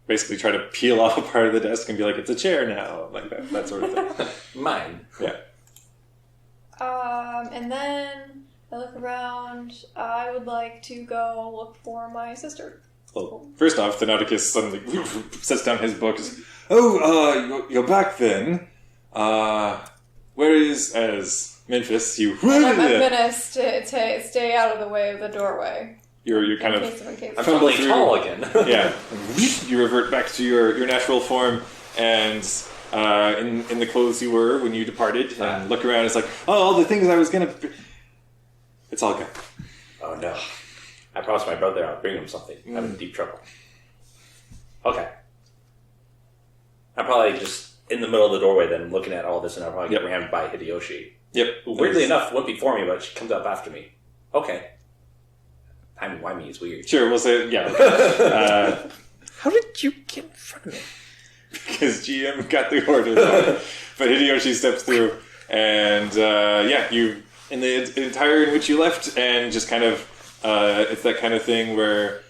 basically try to peel off a part of the desk and be like, it's a chair now, like that sort of thing. Mine. Yeah. And then I look around. I would like to go look for my sister. Well, first off, Thanauticus suddenly sets down his book. Oh, you're back then. Where is, as Memphis, you... I'm gonna stay out of the way of the doorway. You're kind of... In case I'm feeling tall again. Yeah. You revert back to your natural form, and in the clothes you were when you departed, and look around, it's like, oh, all the things I was gonna... It's all gone. Oh no. I promised my brother I'll bring him something. I'm in deep trouble. Okay. I'm probably just in the middle of the doorway then looking at all this, and I'll probably get rammed by Hideyoshi. Yep. Weirdly enough, went before me, but she comes up after me. Okay. I mean, why me is weird. Sure, we'll say, yeah. How did you get in front of me? Because GM got the order there. But Hideyoshi steps through, and you, in the entire in which you left, and just kind of, it's that kind of thing where,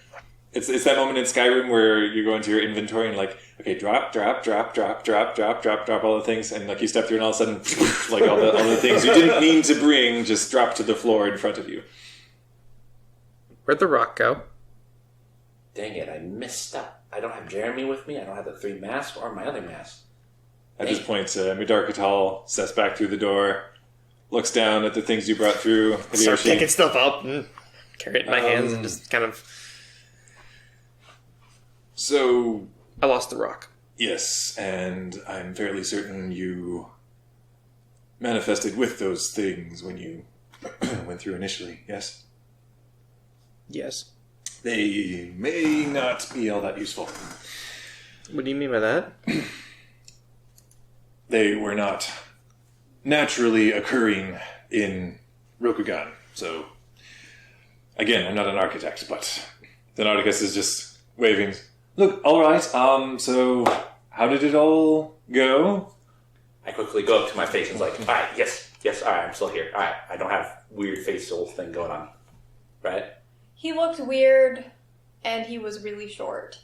it's that moment in Skyrim where you go into your inventory and like, okay, drop all the things, and like you step through and all of a sudden, like all the things you didn't mean to bring just drop to the floor in front of you. Where'd the rock go? Dang it, I messed up. I don't have Jeremy with me, I don't have the 3 masks or my other mask. At this point, Mudarkatal steps back through the door, looks down at the things you brought through. Start picking stuff up and carry it in my hands and just kind of... So... I lost the rock. Yes, and I'm fairly certain you manifested with those things when you went through initially, yes? Yes. They may not be all that useful. What do you mean by that? They were not naturally occurring in Rokugan, so... Again, I'm not an architect, but Thanauticus is just waving... Look, alright, so how did it all go? I quickly go up to my face and like, alright, yes, alright, I'm still here. Alright, I don't have weird facial thing going on. Right? He looked weird, and he was really short.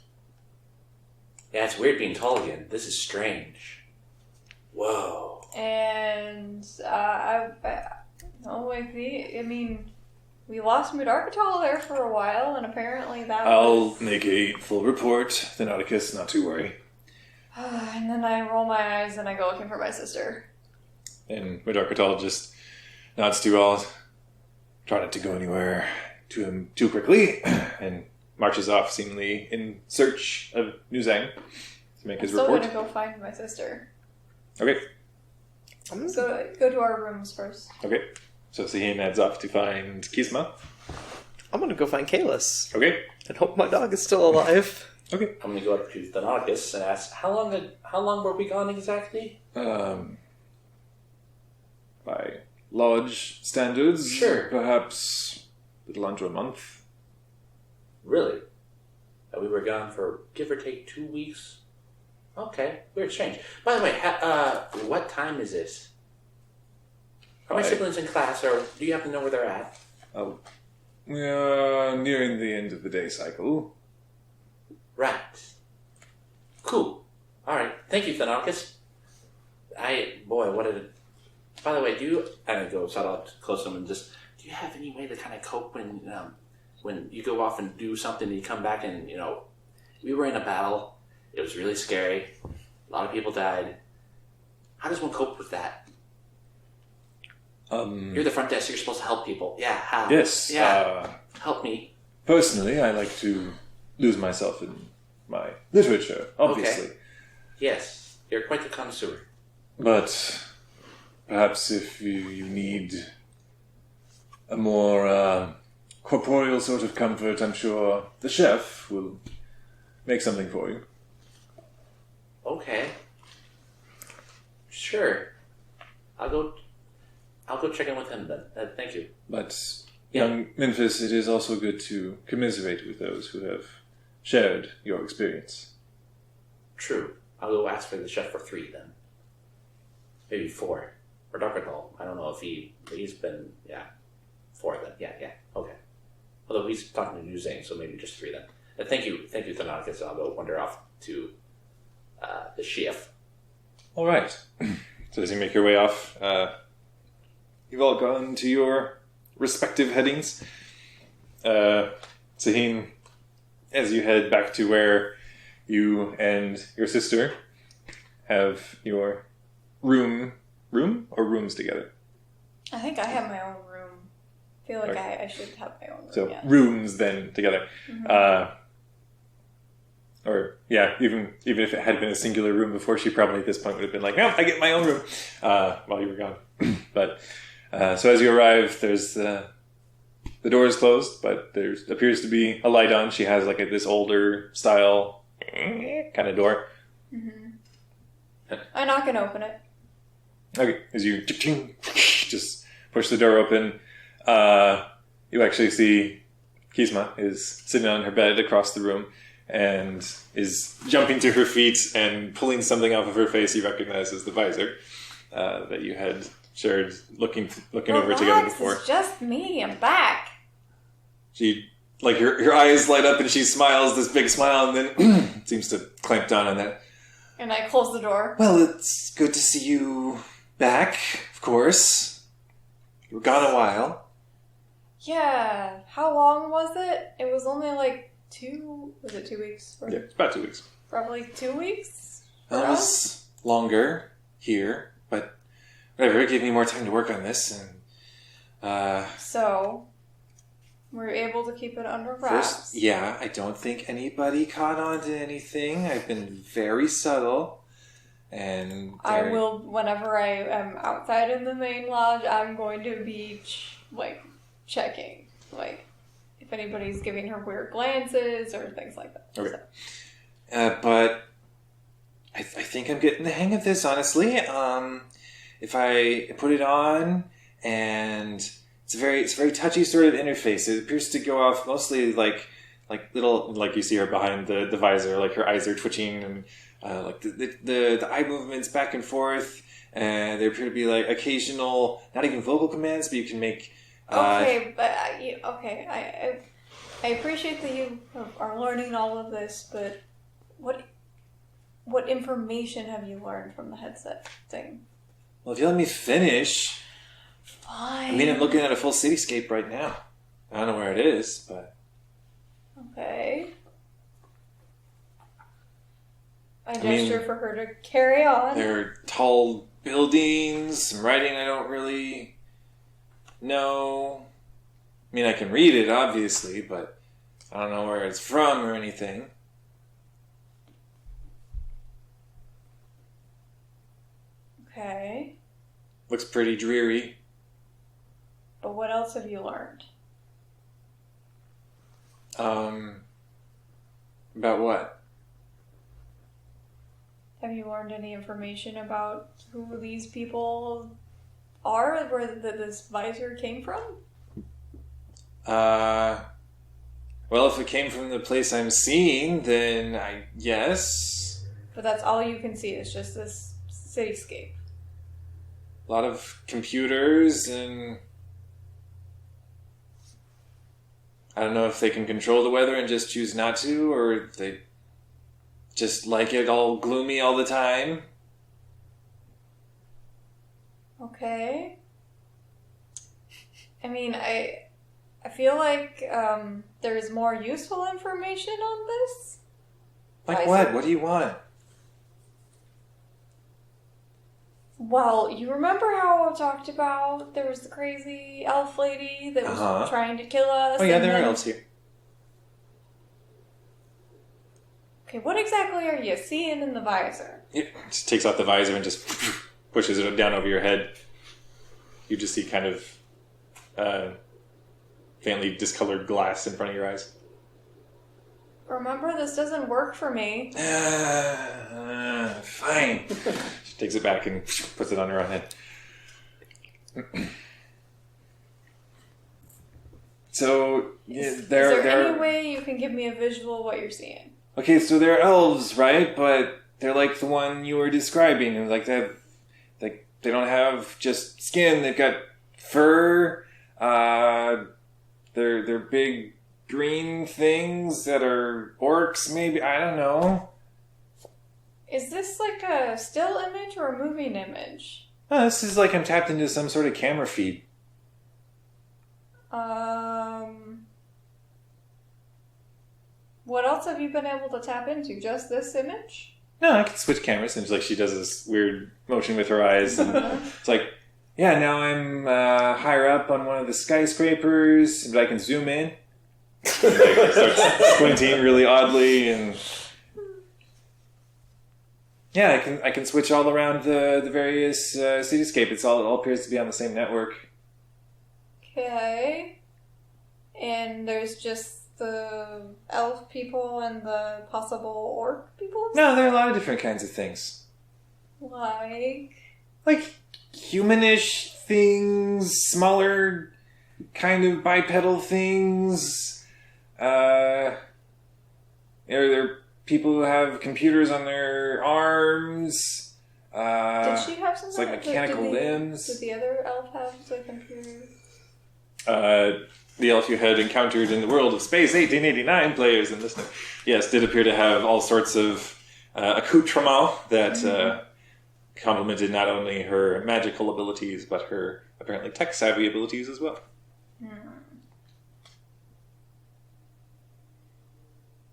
Yeah, it's weird being tall again. This is strange. Whoa. And, we lost Mudarkatal there for a while, and apparently that I'll make a full report, Thanauticus, not to worry. And then I roll my eyes and I go looking for my sister. And Mudarkatal just nods to you all. Try not to go anywhere too quickly, and marches off, seemingly in search of Nuzang to make his report. I'm still gonna go find my sister. Okay. I'm gonna go to our rooms first. Okay. So Sahin heads off to find Kisma. I'm gonna go find Kalis. Okay. And hope my dog is still alive. Okay. I'm gonna go up to Thanauticus and ask, how long were we gone exactly? By lodge standards, Sure. Perhaps a little under a month. Really? We were gone for give or take 2 weeks? Okay, weird, strange. By the way, what time is this? Are my siblings in class, or do you happen to know where they're at? Oh, we are nearing the end of the day cycle. Right. Cool. Alright, thank you, Thanauticus. By the way, and I go settle up close to him and just, do you have any way to kind of cope when you go off and do something and you come back and, we were in a battle. It was really scary. A lot of people died. How does one cope with that? You're the front desk. You're supposed to help people. Yeah, how? Yes. Yeah. Help me. Personally, I like to lose myself in my literature, obviously. Okay. Yes. You're quite the connoisseur. But perhaps if you need a more corporeal sort of comfort, I'm sure the chef will make something for you. Okay. Sure. I'll go check in with him then. Thank you. But, young Memphis, it is also good to commiserate with those who have shared your experience. True. I'll go ask for the chef for 3 then. Maybe 4. Or Dr. Cole. I don't know if he's been, 4 then. Yeah. Okay. Although he's talking to New Zane, so maybe just 3 then. Thank you, Thanaticus. I'll go wander off to the chef. All right. So as you make your way off, you've all gone to your respective headings. Sahin, as you head back to where you and your sister have your rooms together. I think I have my own room. I feel like I should have my own room. So rooms then together. Mm-hmm. Even if it had been a singular room before, she probably at this point would have been like, no, I get my own room while you were gone. But so as you arrive, there's the door is closed, but there appears to be a light on. She has like this older style kind of door. Mm-hmm. I'm not going to open it. Okay, as you just push the door open, you actually see Kisma is sitting on her bed across the room and is jumping to her feet and pulling something off of her face you recognize as the visor that you had shared looking over together before. It's just me. I'm back. She, like, her eyes light up and she smiles this big smile and then seems to clamp down on that. And I close the door. Well, it's good to see you back, of course. You were gone a while. Yeah. How long was it? It was only like 2 weeks? Yeah, it's about 2 weeks. Probably 2 weeks? Well, it was longer here, but whatever, it gave me more time to work on this. And so, were you able to keep it under wraps? First, yeah, I don't think anybody caught on to anything. I've been very subtle. And I will, whenever I am outside in the main lodge, I'm going to be, checking. If anybody's giving her weird glances or things like that. Okay. So. But I think I'm getting the hang of this, honestly. If I put it on, and it's a very touchy sort of interface. It appears to go off mostly like little, like you see her behind the visor, like her eyes are twitching and like the eye movements back and forth. And there appear to be like occasional, not even vocal commands, but you can make. Okay, but I appreciate that you are learning all of this, but what information have you learned from the headset thing? Well, if you let me finish. Fine. I mean, I'm looking at a full cityscape right now. I don't know where it is, but... Okay. I gesture for her to carry on. There are tall buildings, some writing I don't really know. I mean, I can read it, obviously, but I don't know where it's from or anything. Okay. Looks pretty dreary. But what else have you learned? About what? Have you learned any information about who these people are, where this visor came from? Well, if it came from the place I'm seeing, then yes. But that's all you can see, it's just this cityscape. A lot of computers, and I don't know if they can control the weather and just choose not to, or if they just like it all gloomy all the time. Okay. I mean, I feel like there's more useful information on this. Like what? What do you want? Well, you remember how I talked about there was the crazy elf lady that was trying to kill us? Oh yeah, there are elves here. Okay, what exactly are you seeing in the visor? It just takes off the visor and just pushes it down over your head. You just see kind of faintly discolored glass in front of your eyes. Remember, this doesn't work for me. Fine. She takes it back and puts it on her own head. So, Is there any way you can give me a visual of what you're seeing? Okay, so they're elves, right? But they're like the one you were describing. Like they don't have just skin. They've got fur. They're big green things that are orcs, maybe. I don't know. Is this like a still image or a moving image? Oh, this is like I'm tapped into some sort of camera feed. What else have you been able to tap into? Just this image? No, I can switch cameras. And it's like she does this weird motion with her eyes. And it's like, yeah, now I'm higher up on one of the skyscrapers, but I can zoom in. Like, starts squinting really oddly, and yeah, I can switch all around the various cityscape. It all appears to be on the same network. Okay. And there's just the elf people and the possible orc people? No, there are a lot of different kinds of things. Like humanish things, smaller kind of bipedal things. There are people who have computers on their arms. did she have something? It's like mechanical limbs. Did the other elf have the computer? The elf you had encountered in the world of Space 1889 players and listeners, yes, did appear to have all sorts of accoutrements that complemented not only her magical abilities, but her apparently tech-savvy abilities as well.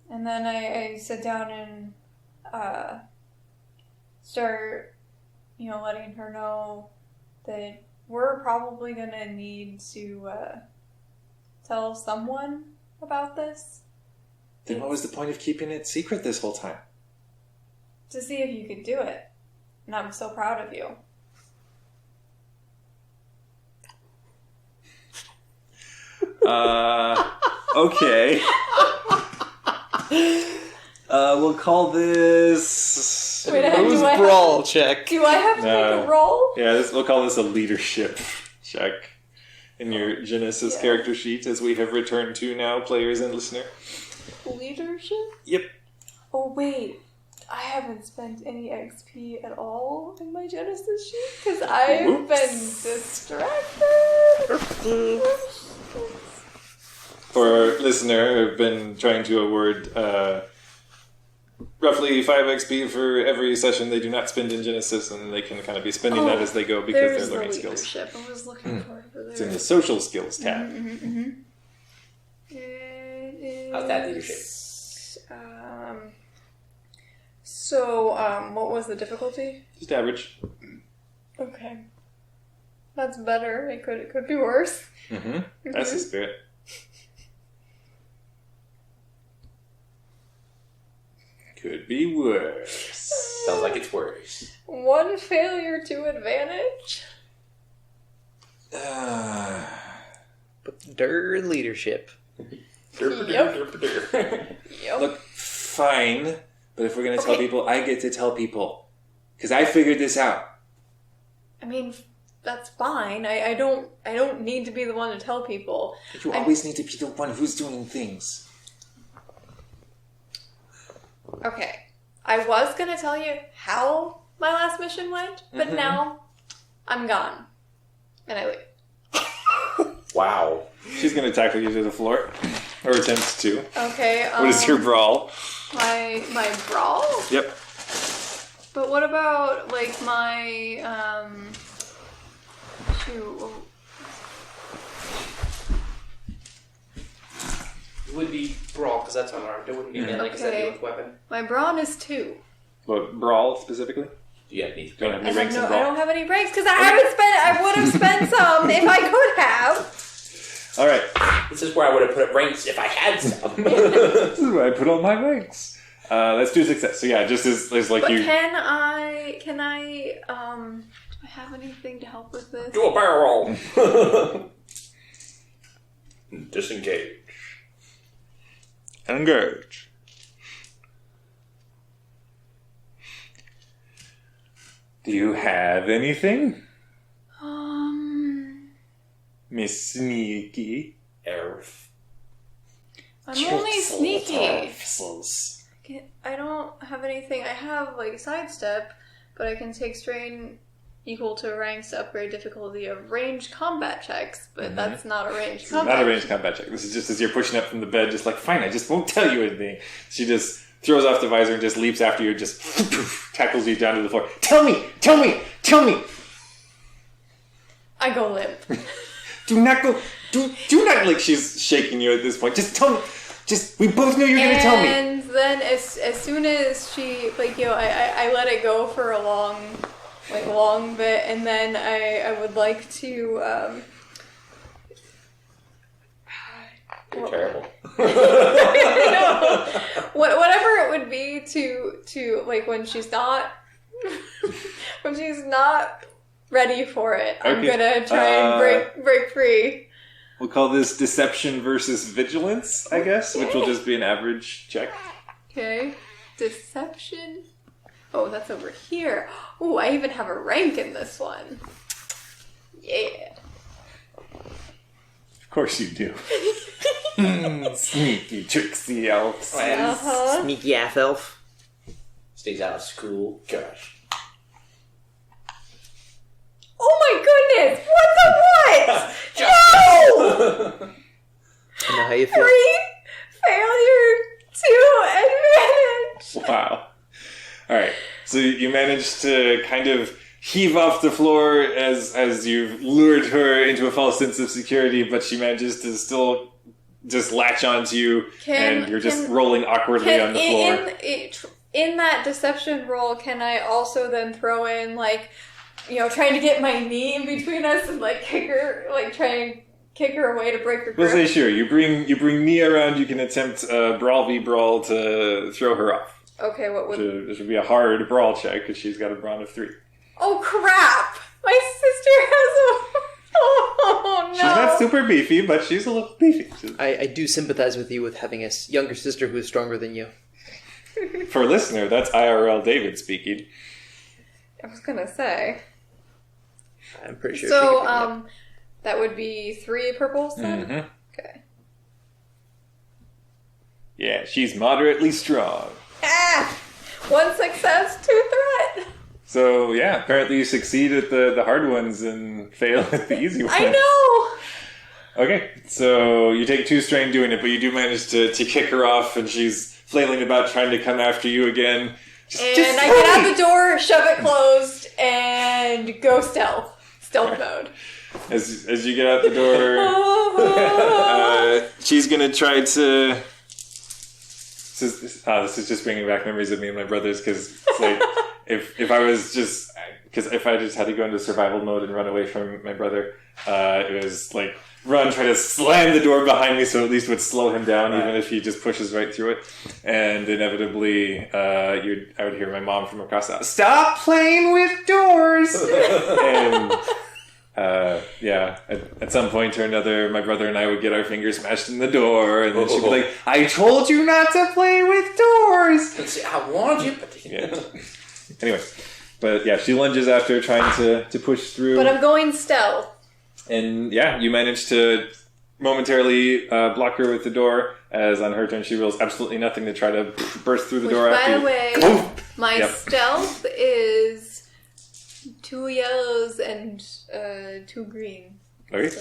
And then I sit down and start, letting her know that we're probably going to need to tell someone about this. Then what was the point of keeping it secret this whole time? To see if you could do it. And I'm so proud of you. Okay. We'll call this... Wait, brawl check. Do I have to make a roll? Yeah, we'll call this a leadership check in your Genesis character sheet, as we have returned to now, players and listener. Leadership? Yep. Oh, wait. I haven't spent any XP at all in my Genesis sheet because I've been distracted. For our listener, I've been trying to award roughly 5 XP for every session they do not spend in Genesis, and they can kind of be spending that as they go because they're learning skills. Leadership. I was looking for there. It's in the social skills tab. How's that leadership? So, what was the difficulty? Just average. Okay. That's better. It could be worse. That's the spirit. Could be worse. Sounds like it's worse. 1 failure to advantage. But leadership. Yep. Look, fine, but if we're going to tell people, I get to tell people. Because I figured this out. I mean, that's fine. I don't need to be the one to tell people. You always need to be the one who's doing things. Okay. I was going to tell you how my last mission went, but now I'm gone. And I leave. Wow. She's going to tackle you to the floor. Or attempts to. Okay. What is your brawl? My brawl? Yep. But what about, like, my, It would be brawl, because that's unarmed. It wouldn't be melee, because that'd be with weapon. My brawn is 2. What, brawl specifically? Yeah, needs Don't have any ranks in I brawl? don't have any ranks, because I would have spent some if I could have. Alright. This is where I would have put up ranks if I had some. This is where I put all my ranks. Let's do success. So yeah, just as like But you... can I, do I have anything to help with this? Do a barrel roll. Disengage. Engage. Do you have anything? Miss Sneaky. Erf. I'm only sneaky. Trifles. I don't have anything. I have, like, sidestep, but I can take strain equal to ranks to upgrade difficulty of ranged combat checks, but that's not a ranged combat Not a ranged combat check. This is just as you're pushing up from the bed, just like, fine, I just won't tell you anything. She just throws off the visor and just leaps after you, just tackles you down to the floor. Tell me! I go limp. Do not go, do not, like, she's shaking you at this point. Just tell me. We both know you're going to tell me. And then as soon as she, like, I let it go for a long bit, and then I would like to, You're terrible. no, whatever it would be to like when she's not ready for it, I'm Okay. gonna try and break free. We'll call this deception versus vigilance, I guess, which will just be an average check. Okay, deception. Oh, that's over here. Oh, I even have a rank in this one. Yeah. Of course you do. Sneaky, tricksy elves. Uh-huh. Sneaky half elf. Stays out of school. Gosh. Oh my goodness! What the what? No! I know how you feel. 3 failure, 2 advantage. Wow. Alright, so you managed to kind of heave off the floor as you've lured her into a false sense of security, but she manages to still just latch onto you, and you're just rolling awkwardly on the floor. In that deception roll, can I also then throw in, like, trying to get my knee in between us and, like, kick her, like, try and kick her away to break her grip? We'll say sure. You bring Nia around, you can attempt brawl v brawl to throw her off. Okay, what would... This would be a hard brawl check, because she's got a brawn of 3. Oh, crap! My sister has a... Oh, no! She's not super beefy, but she's a little beefy. I do sympathize with you with having a younger sister who is stronger than you. For a listener, that's IRL David speaking. I was gonna say. I'm pretty sure. So, that would be 3 purples then? Mm-hmm. Okay. Yeah, she's moderately strong. Ah! 1 success, 2 threat! So, yeah, apparently you succeed at the hard ones and fail at the easy ones. I know! Okay, so you take 2 strain doing it, but you do manage to kick her off, and she's flailing about trying to come after you again. Just I get out the door, shove it closed, and go stealth. Stealth mode. As you get out the door, she's going to try to... This is just bringing back memories of me and my brothers, because it's like, if I was just... Because if I just had to go into survival mode and run away from my brother, it was like, run, try to slam the door behind me so at least it would slow him down, even if he just pushes right through it. And inevitably, I would hear my mom from across the house, "Stop playing with doors!" And... at some point or another, my brother and I would get our fingers smashed in the door, and then she'd be like, "I told you not to play with doors!" See, I warned you, but... Yeah. Anyway, but yeah, she lunges after, trying to push through. But I'm going stealth. And yeah, you manage to momentarily block her with the door, as on her turn she rolls absolutely nothing to try to burst through the door after you. By the way, my stealth is 2 yellows and 2 green. Okay.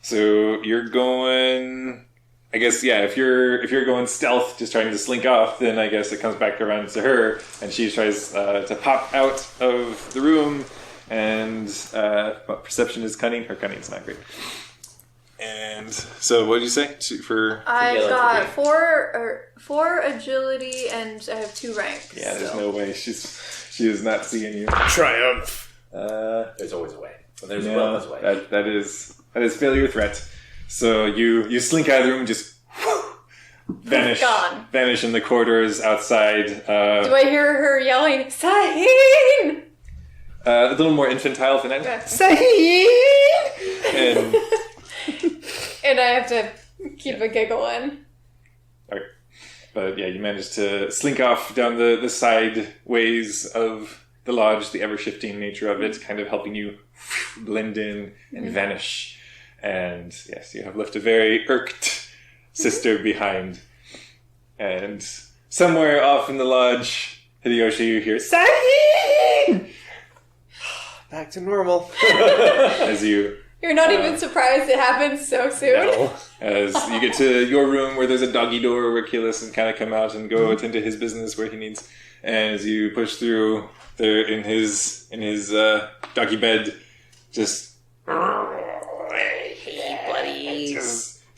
So you're going... I guess, yeah, if you're going stealth, just trying to slink off, then I guess it comes back around to her, and she tries to pop out of the room, and perception is cunning. Her cunning is not great. And so, what did you say for? I've got four agility, and I have 2 ranks. Yeah, there's no way she is not seeing you. Triumph. There's always a way. When there's a will, there's a way. That is failure threat. So you slink out of the room, and just vanish in the corridors outside. Do I hear her yelling, Sahin? A little more infantile than that. Sahin! And I have to keep a giggle in. Okay. But yeah, you managed to slink off down the side ways of the lodge, the ever-shifting nature of it, kind of helping you blend in and vanish. And yes, you have left a very irked sister behind. And somewhere off in the lodge, Hideyoshi, you hear, Sahin! Back to normal. As you... You're not even surprised it happened so soon? No. As you get to your room where there's a doggy door where Keyless can kind of come out and go attend to his business where he needs. And as you push through there in his doggy bed, just...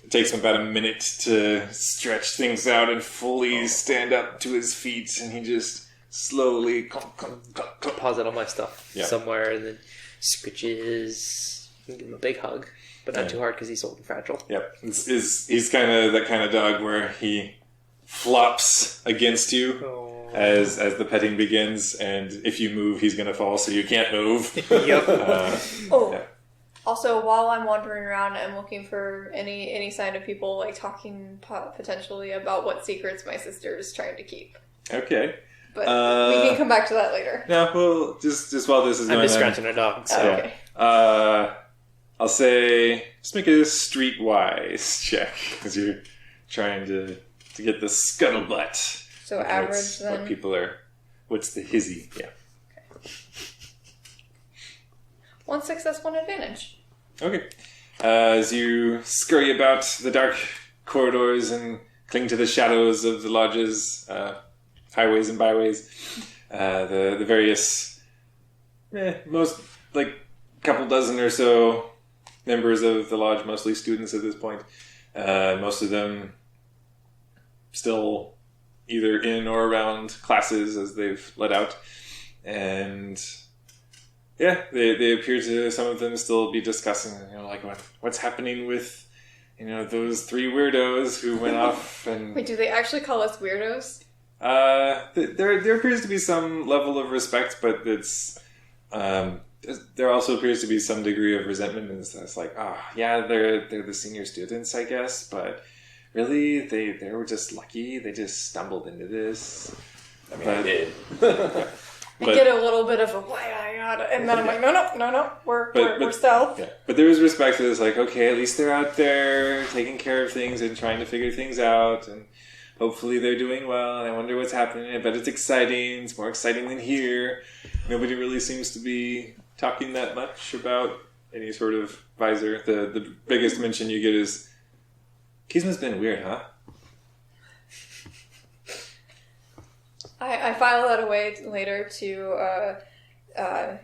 It takes him about a minute to stretch things out and fully stand up to his feet, and he just slowly... Pause it on my stuff somewhere, and then scritches... Give him a big hug, but not too hard because he's old and fragile. Yep. He's kind of that kind of dog where he flops against you as the petting begins, and if you move, he's going to fall, so you can't move. Yep. Yeah. Also, while I'm wandering around, I'm looking for any sign of people like talking potentially about what secrets my sister is trying to keep. Okay. But we can come back to that later. Yeah, well, just while this is going on. I'm just scratching a dog, so... Okay. I'll say, just make a streetwise check, because you're trying to get the scuttlebutt. So Like average then? What people are, what's the hizzy? Yeah. Okay. 1 success, 1 advantage. Okay. As you scurry about the dark corridors and cling to the shadows of the lodges, highways and byways, the various, most, like, couple dozen or so members of the lodge, mostly students at this point. Most of them still either in or around classes as they've let out. And yeah, they appear to, some of them, still be discussing, like what's happening with, those 3 weirdos who went off and... Wait, do they actually call us weirdos? There appears to be some level of respect, but it's... there also appears to be some degree of resentment, and it's like, they're the senior students, I guess, but really, they were just lucky. They just stumbled into this. I mean, I did. I get a little bit of a and then I'm like, no, we're stealth. Yeah. But there is respect to this, like, okay, at least they're out there taking care of things and trying to figure things out, and hopefully they're doing well, and I wonder what's happening. I bet it's exciting. It's more exciting than here. Nobody really seems to be talking that much about any sort of visor. The biggest mention you get is, Kizma's been weird, huh? I file that away later to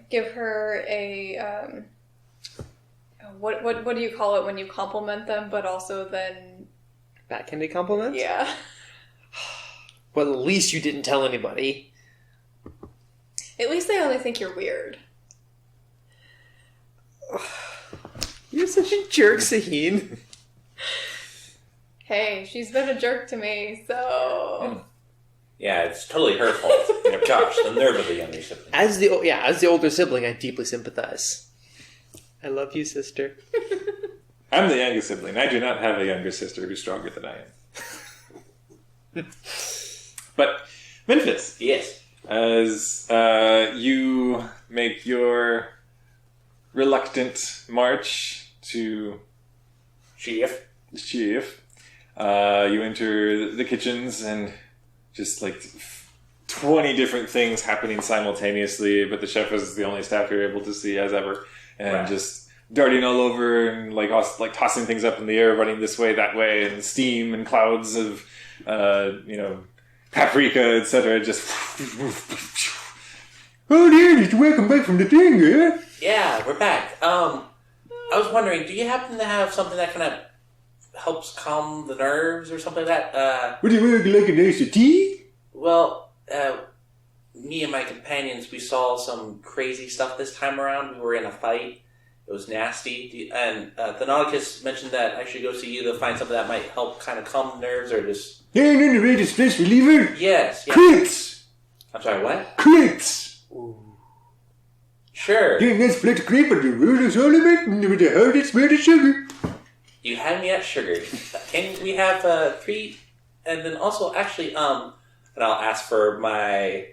give her a what do you call it when you compliment them, but also then backhanded compliment? Yeah. Well, at least you didn't tell anybody. At least they only think you're weird. You're such a jerk, Sahin. Hey, she's been a jerk to me, so... Yeah, it's totally her fault. Gosh, the nerve of the younger sibling. As the older sibling, I deeply sympathize. I love you, sister. I'm the youngest sibling. I do not have a younger sister who's stronger than I am. But, Memphis. Yes. As you make your reluctant march to Chief, you enter the kitchens and just like 20 different things happening simultaneously, but the chef is the only staff you're able to see as ever, and just darting all over and like tossing things up in the air, running this way, that way, and steam and clouds of paprika, etc. Just oh dear, welcome back from the thing, yeah? Yeah, we're back. I was wondering, do you happen to have something that kind of helps calm the nerves or something like that? Would you like a nice tea? Well, me and my companions, we saw some crazy stuff this time around. We were in a fight. It was nasty. And Thenodicus mentioned that I should go see you to find something that might help kind of calm the nerves or just... Yeah, and then the rate of stress reliever? Yes. Crits! I'm sorry, what? Crits! Ooh. Sure. Yeah, that's flat crepe on the road is all of it, and with the heart it's made of sugar. You had me at sugar. Can we have 3? And then also, actually, and I'll ask for my...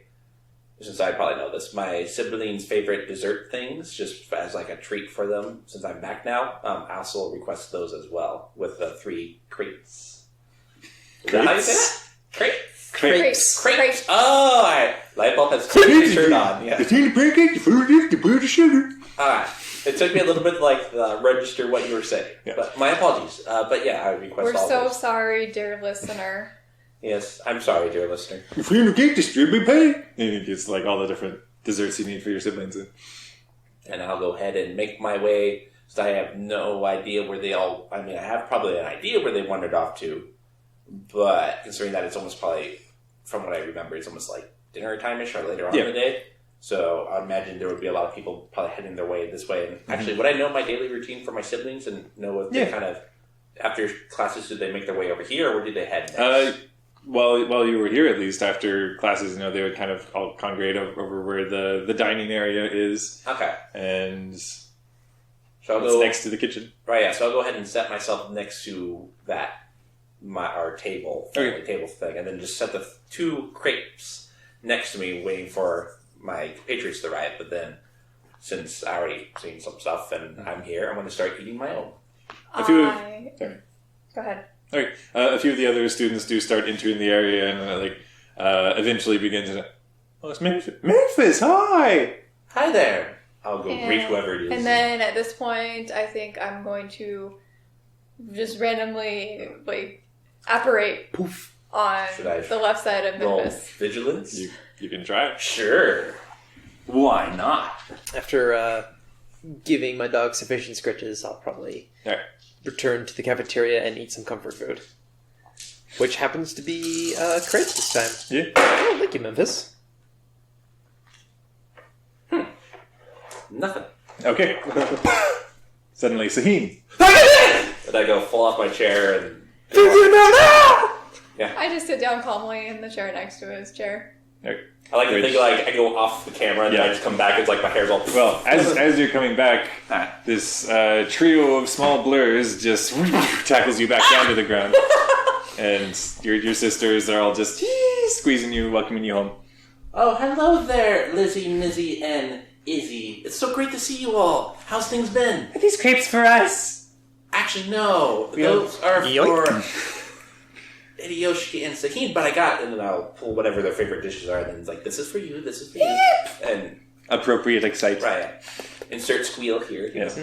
Since I probably know this, my siblings' favorite dessert things, just as like a treat for them, since I'm back now. I also request those as well, with the 3 crepes. Is that how you say that? Crepes. Oh, alright. Light bulb has clearly turned on. Yeah. The tiny pancake, the full of the put of sugar. Alright. It took me a little bit to register what you were saying. Yeah. But my apologies. But yeah, I request We're all so those. sorry, dear listener. Yes, I'm sorry, dear listener. If you don't get the strawberry pie. And it gets like all the different desserts you need for your siblings. And I'll go ahead and make my way, because I have no idea where they all... I mean, I have probably an idea where they wandered off to, but considering that it's almost probably, from what I remember, it's almost like dinner time-ish or later on in the day. So I would imagine there would be a lot of people probably heading their way this way. And actually, would I know my daily routine for my siblings and know if they kind of, after classes, did they make their way over here or where did they head next? While you were here, at least after classes, they would kind of all congregate over where the dining area is. Okay. And So I'll it's go next to the kitchen. Right, yeah. So I'll go ahead and set myself next to our table, family table thing, and then just set the 2 crepes next to me, waiting for my compatriots to arrive. But then, since I already seen some stuff and I'm here, I'm going to start eating my own. Go ahead. Okay. A few of the other students do start entering the area and eventually begin to... Oh, it's Memphis! Hi! Hi there! I'll go greet whoever it is. And then at this point, I think I'm going to just randomly, apparate Poof. on the left side of roll Memphis. vigilance? You can try. Sure. Why not? After giving my dog sufficient scratches, I'll probably return to the cafeteria and eat some comfort food. Which happens to be crepe this time. Yeah. Oh, thank you, Memphis. Nothing. Okay. Suddenly, Saheen. And I go fall off my chair and... I just sit down calmly in the chair next to his chair. I like to think I go off the camera and then I just come back. It's like my hair's all... Well, as you're coming back, this trio of small blurs just tackles you back down to the ground. And your sisters are all just squeezing you, welcoming you home. Oh, hello there, Lizzie, Mizzy, and Izzy. It's so great to see you all. How's things been? Are these crepes for us? Actually, no. Those are for Hideyoshi and Saheen, but I got... And then I'll pull whatever their favorite dishes are, and then it's like, this is for you, this is for you. And... Appropriate excite. Right. Insert squeal here. Yes.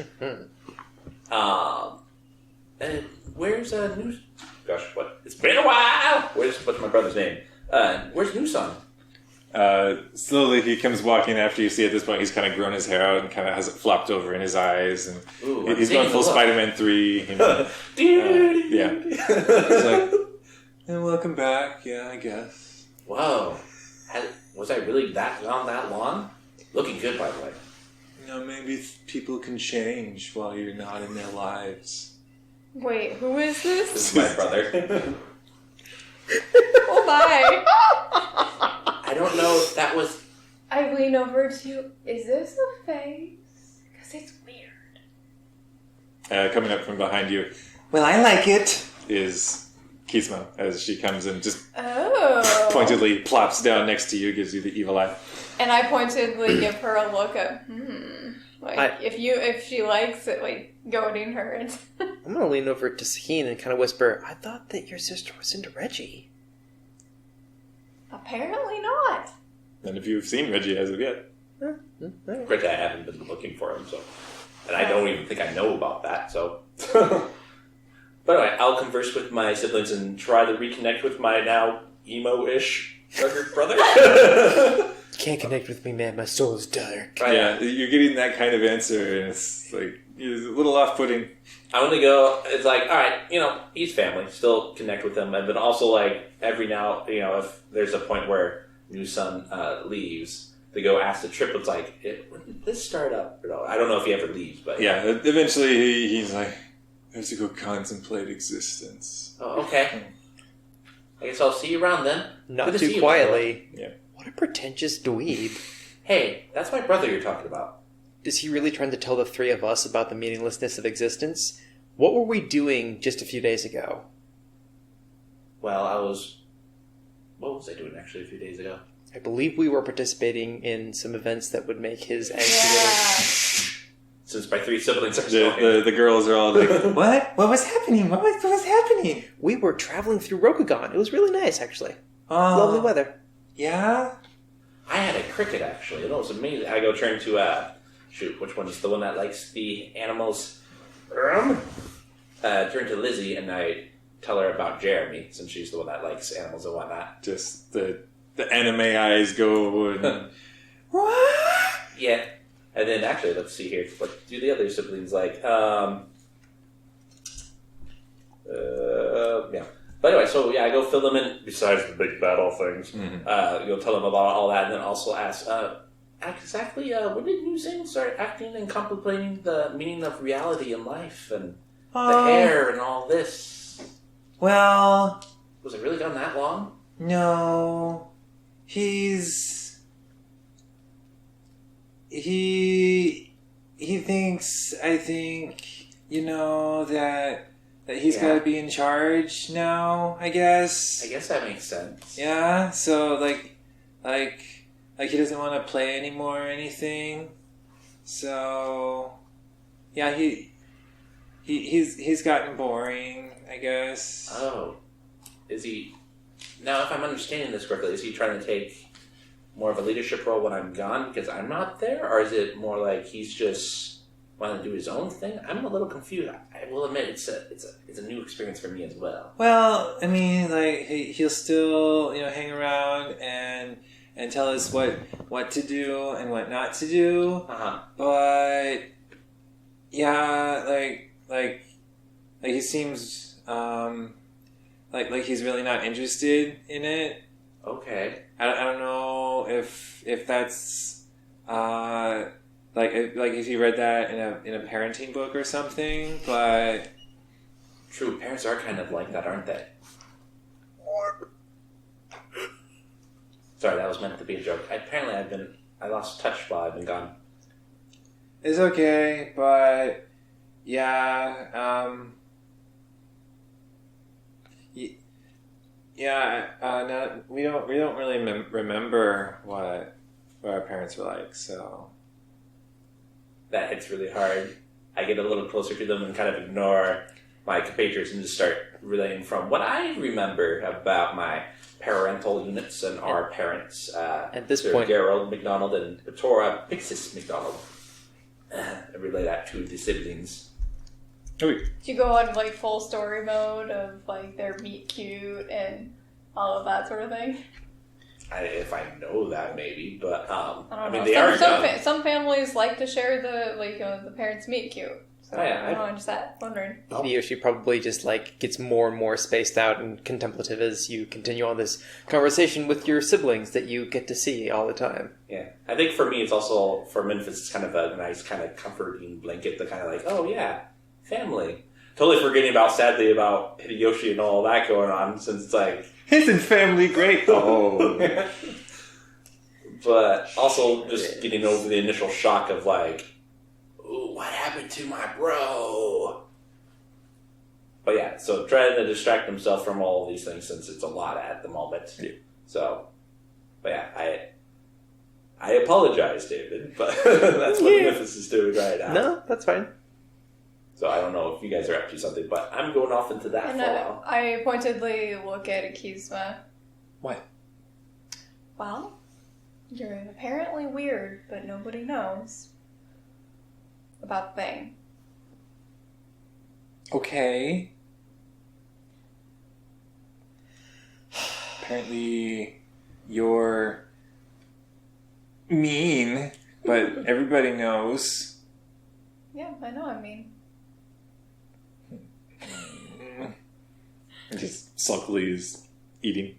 And where's News? Gosh, what? It's been a while. What's my brother's name? Where's Newson? Slowly he comes walking after you see at this point he's kind of grown his hair out and kind of has it flopped over in his eyes and he's going full Spider-Man 3. Yeah. He's like, and welcome back. Yeah, I guess. Whoa. Was I really that long? Looking good, by the way. Maybe people can change while you're not in their lives. Wait, who is this? This is my brother. Oh my! I don't know if that was... I lean over to... Is this a face? Because it's weird. Coming up from behind you, well, I like it, is Kisma, as she comes and just pointedly plops down next to you, gives you the evil eye. And I pointedly give her a look of, if she likes it, goading her. I'm going to lean over to Saheen and kind of whisper, I thought that your sister was into Reggie. Apparently not. And if you've seen Reggie as of yet. Granted, I haven't been looking for him, so... And I don't even think I know about that, so... But anyway, I'll converse with my siblings and try to reconnect with my now emo-ish younger brother. can't connect with me, man. My soul is dark. Right. Yeah, you're getting that kind of answer, and it's like it's a little off-putting. I'm gonna go. It's like, all right, he's family. Still connect with him, but also like every now, if there's a point where new son leaves, they go ask the triplets like, when did this start up? I don't know if he ever leaves, but Yeah, eventually he's like, I have to go contemplate existence. Oh, okay. I guess I'll see you around then. Not Good to see too you, quietly. Yeah. What a pretentious dweeb. Hey, that's my brother you're talking about. Is he really trying to tell the three of us about the meaninglessness of existence? What were we doing just a few days ago? Well, what was I doing actually a few days ago? I believe we were participating in some events that would make his Yeah. angsty Since my three siblings are still The girls are all like, what? What was happening? What was happening? We were traveling through Rokugan. It was really nice, actually. Oh, Lovely weather. Yeah? I had a cricket actually. It was amazing. I go turn to shoot, which one is the one that likes the animals? Turn to Lizzie and I tell her about Jeremy, since she's the one that likes animals and whatnot. Just the anime eyes go and... What? Yeah. And then actually, let's see here. What do the other siblings like? Yeah. But anyway, so yeah, I go fill them in. Besides the big battle things, go tell them about all that, and then also ask, exactly, when did you start acting and contemplating the meaning of reality in life and the hair and all this? Well, Was it really gone that long? no. He thinks, I think, that he's got to be in charge now, I guess. I guess that makes sense. Yeah, so like he doesn't want to play anymore or anything. So yeah, he's gotten boring, I guess. Oh. Is he... Now, if I'm understanding this correctly, is he trying to take more of a leadership role when I'm gone because I'm not there? Or is it more like he's just wanting to do his own thing? I'm a little confused. I will admit it's a new experience for me as well. Well, I mean, like he'll still hang around and tell us what to do and what not to do. But yeah, like he seems like he's really not interested in it. Okay. I don't know if that's like if you read that in a parenting book or something, but True, parents are kind of like that, aren't they? Sorry, that was meant to be a joke. Apparently I lost touch while I've been gone. it's okay. But yeah, no, we don't really remember what our parents were like. So That hits really hard. I get a little closer to them and kind of ignore my compatriots and just start relaying from what I remember about my parental units and our parents. At this Sir point, Gerald McDonald and Tora Pixis McDonald. I relay that to the siblings. Do you go on like full story mode of like their meet cute and all of that sort of thing? If I know that, maybe, but I don't mean, know. they are young. Some families like to share the parents meet cute. So Oh, yeah, I don't know. I'm just wondering. Hideyoshi probably just gets more and more spaced out and contemplative as you continue on this conversation with your siblings that you get to see all the time. Yeah, I think for me, it's also for Memphis. It's kind of a nice, kind of comforting blanket. To kind of like, oh yeah, family. Totally forgetting sadly about Hideyoshi and all that going on. Since it's like, isn't family great? Oh, but also just getting over the initial shock of like, ooh, what happened to my bro? But yeah, so trying to distract himself from all of these things since it's a lot at the moment. Yeah. So, but yeah, I apologize, David, but that's what Memphis is doing right now. No, that's fine. So I don't know if you guys are up to something, but I'm going off into that And for a while. I pointedly look at Akizma. what? Well, you're apparently weird, but nobody knows about the thing. Okay. Apparently, you're mean, but everybody knows. Yeah, I know. I mean, Just sulkily is eating.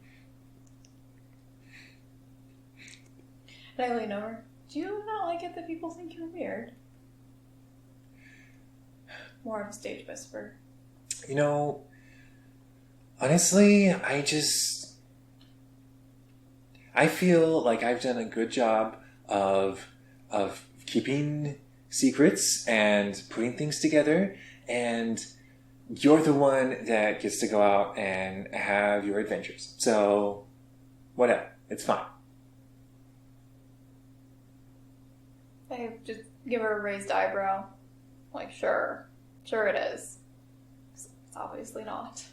and I lean over. Do you not like it that people think you're weird? More of a stage whisper. You know, honestly, I feel like I've done a good job of keeping secrets and putting things together, and you're the one that gets to go out and have your adventures. So, whatever. It's fine. I just give her a raised eyebrow. Like, sure it is. It's obviously not.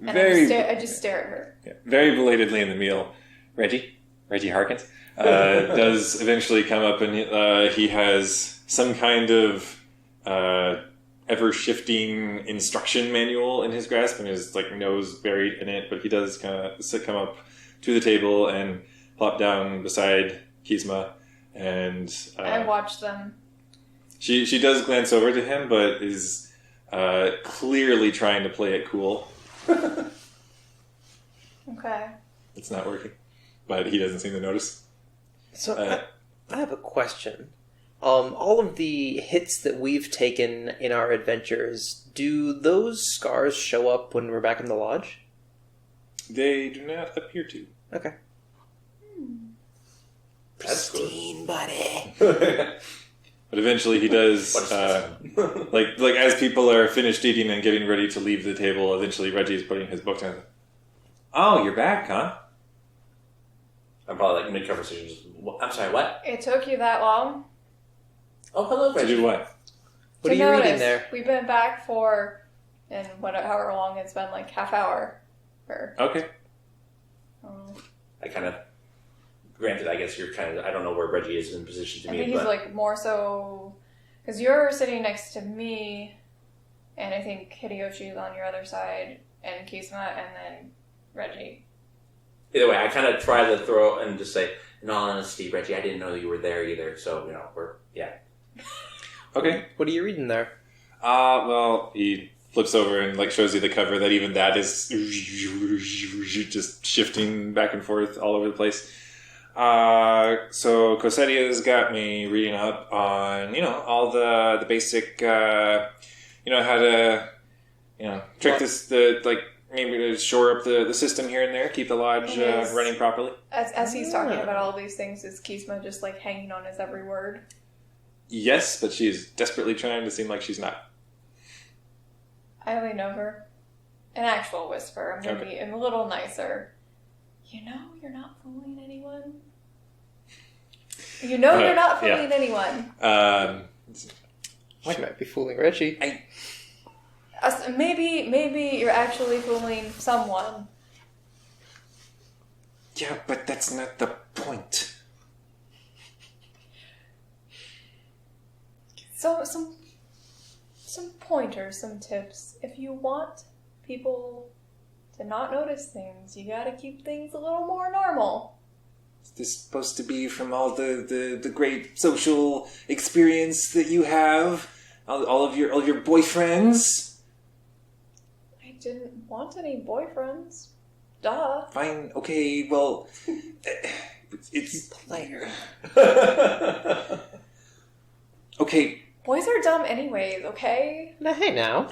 And I just stare at her. Yeah, very belatedly in the meal, Reggie Harkins, does eventually come up, and he has some kind of ever-shifting instruction manual in his grasp, and his nose buried in it. But he does kind of come up to the table and plop down beside Kizma, and I watch them. She does glance over to him, but is clearly trying to play it cool. Okay. It's not working, but he doesn't seem to notice. So I have a question. All of the hits that we've taken in our adventures, do those scars show up when we're back in the lodge? They do not appear to. Okay. That's Pristine, buddy. But eventually he does, like as people are finished eating and getting ready to leave the table, eventually Reggie is putting his book down. Oh, you're back, huh? I'm probably mid-conversation just, I'm sorry, what? It took you that long? Oh, hello, To Reggie. do what? What are you reading there? We've been back for, and however long it's been, like half hour. Okay. I kind of, granted, I guess you're kind of, I don't know where Reggie is in position to I me, think but... he's more so, because you're sitting next to me, and I think Hideyoshi's on your other side, and Kizma, and then Reggie. Either way, I kind of try to throw and just say, in all honesty, Reggie, I didn't know you were there either, so, yeah. Okay. What are you reading there? Well, he flips over and shows you the cover that even that is just shifting back and forth all over the place. So Cosetia's got me reading up on, all the basic, how to, trick maybe to shore up the system here and there, keep the lodge running properly. As he's talking about all these things, is Kizma just hanging on his every word? Yes, but she's desperately trying to seem like she's not. I lean over. An actual whisper. I'm gonna be a little nicer. You're not fooling anyone. You're not fooling anyone. She might be fooling Reggie. Maybe you're actually fooling someone. Yeah, but that's not the point. So some pointers, some tips. If you want people to not notice things, you gotta keep things a little more normal. Is this supposed to be from all the great social experience that you have? All of your boyfriends? I didn't want any boyfriends. Duh. Fine, okay, well, it's Player. okay. Boys are dumb anyways, okay? Now, hey now.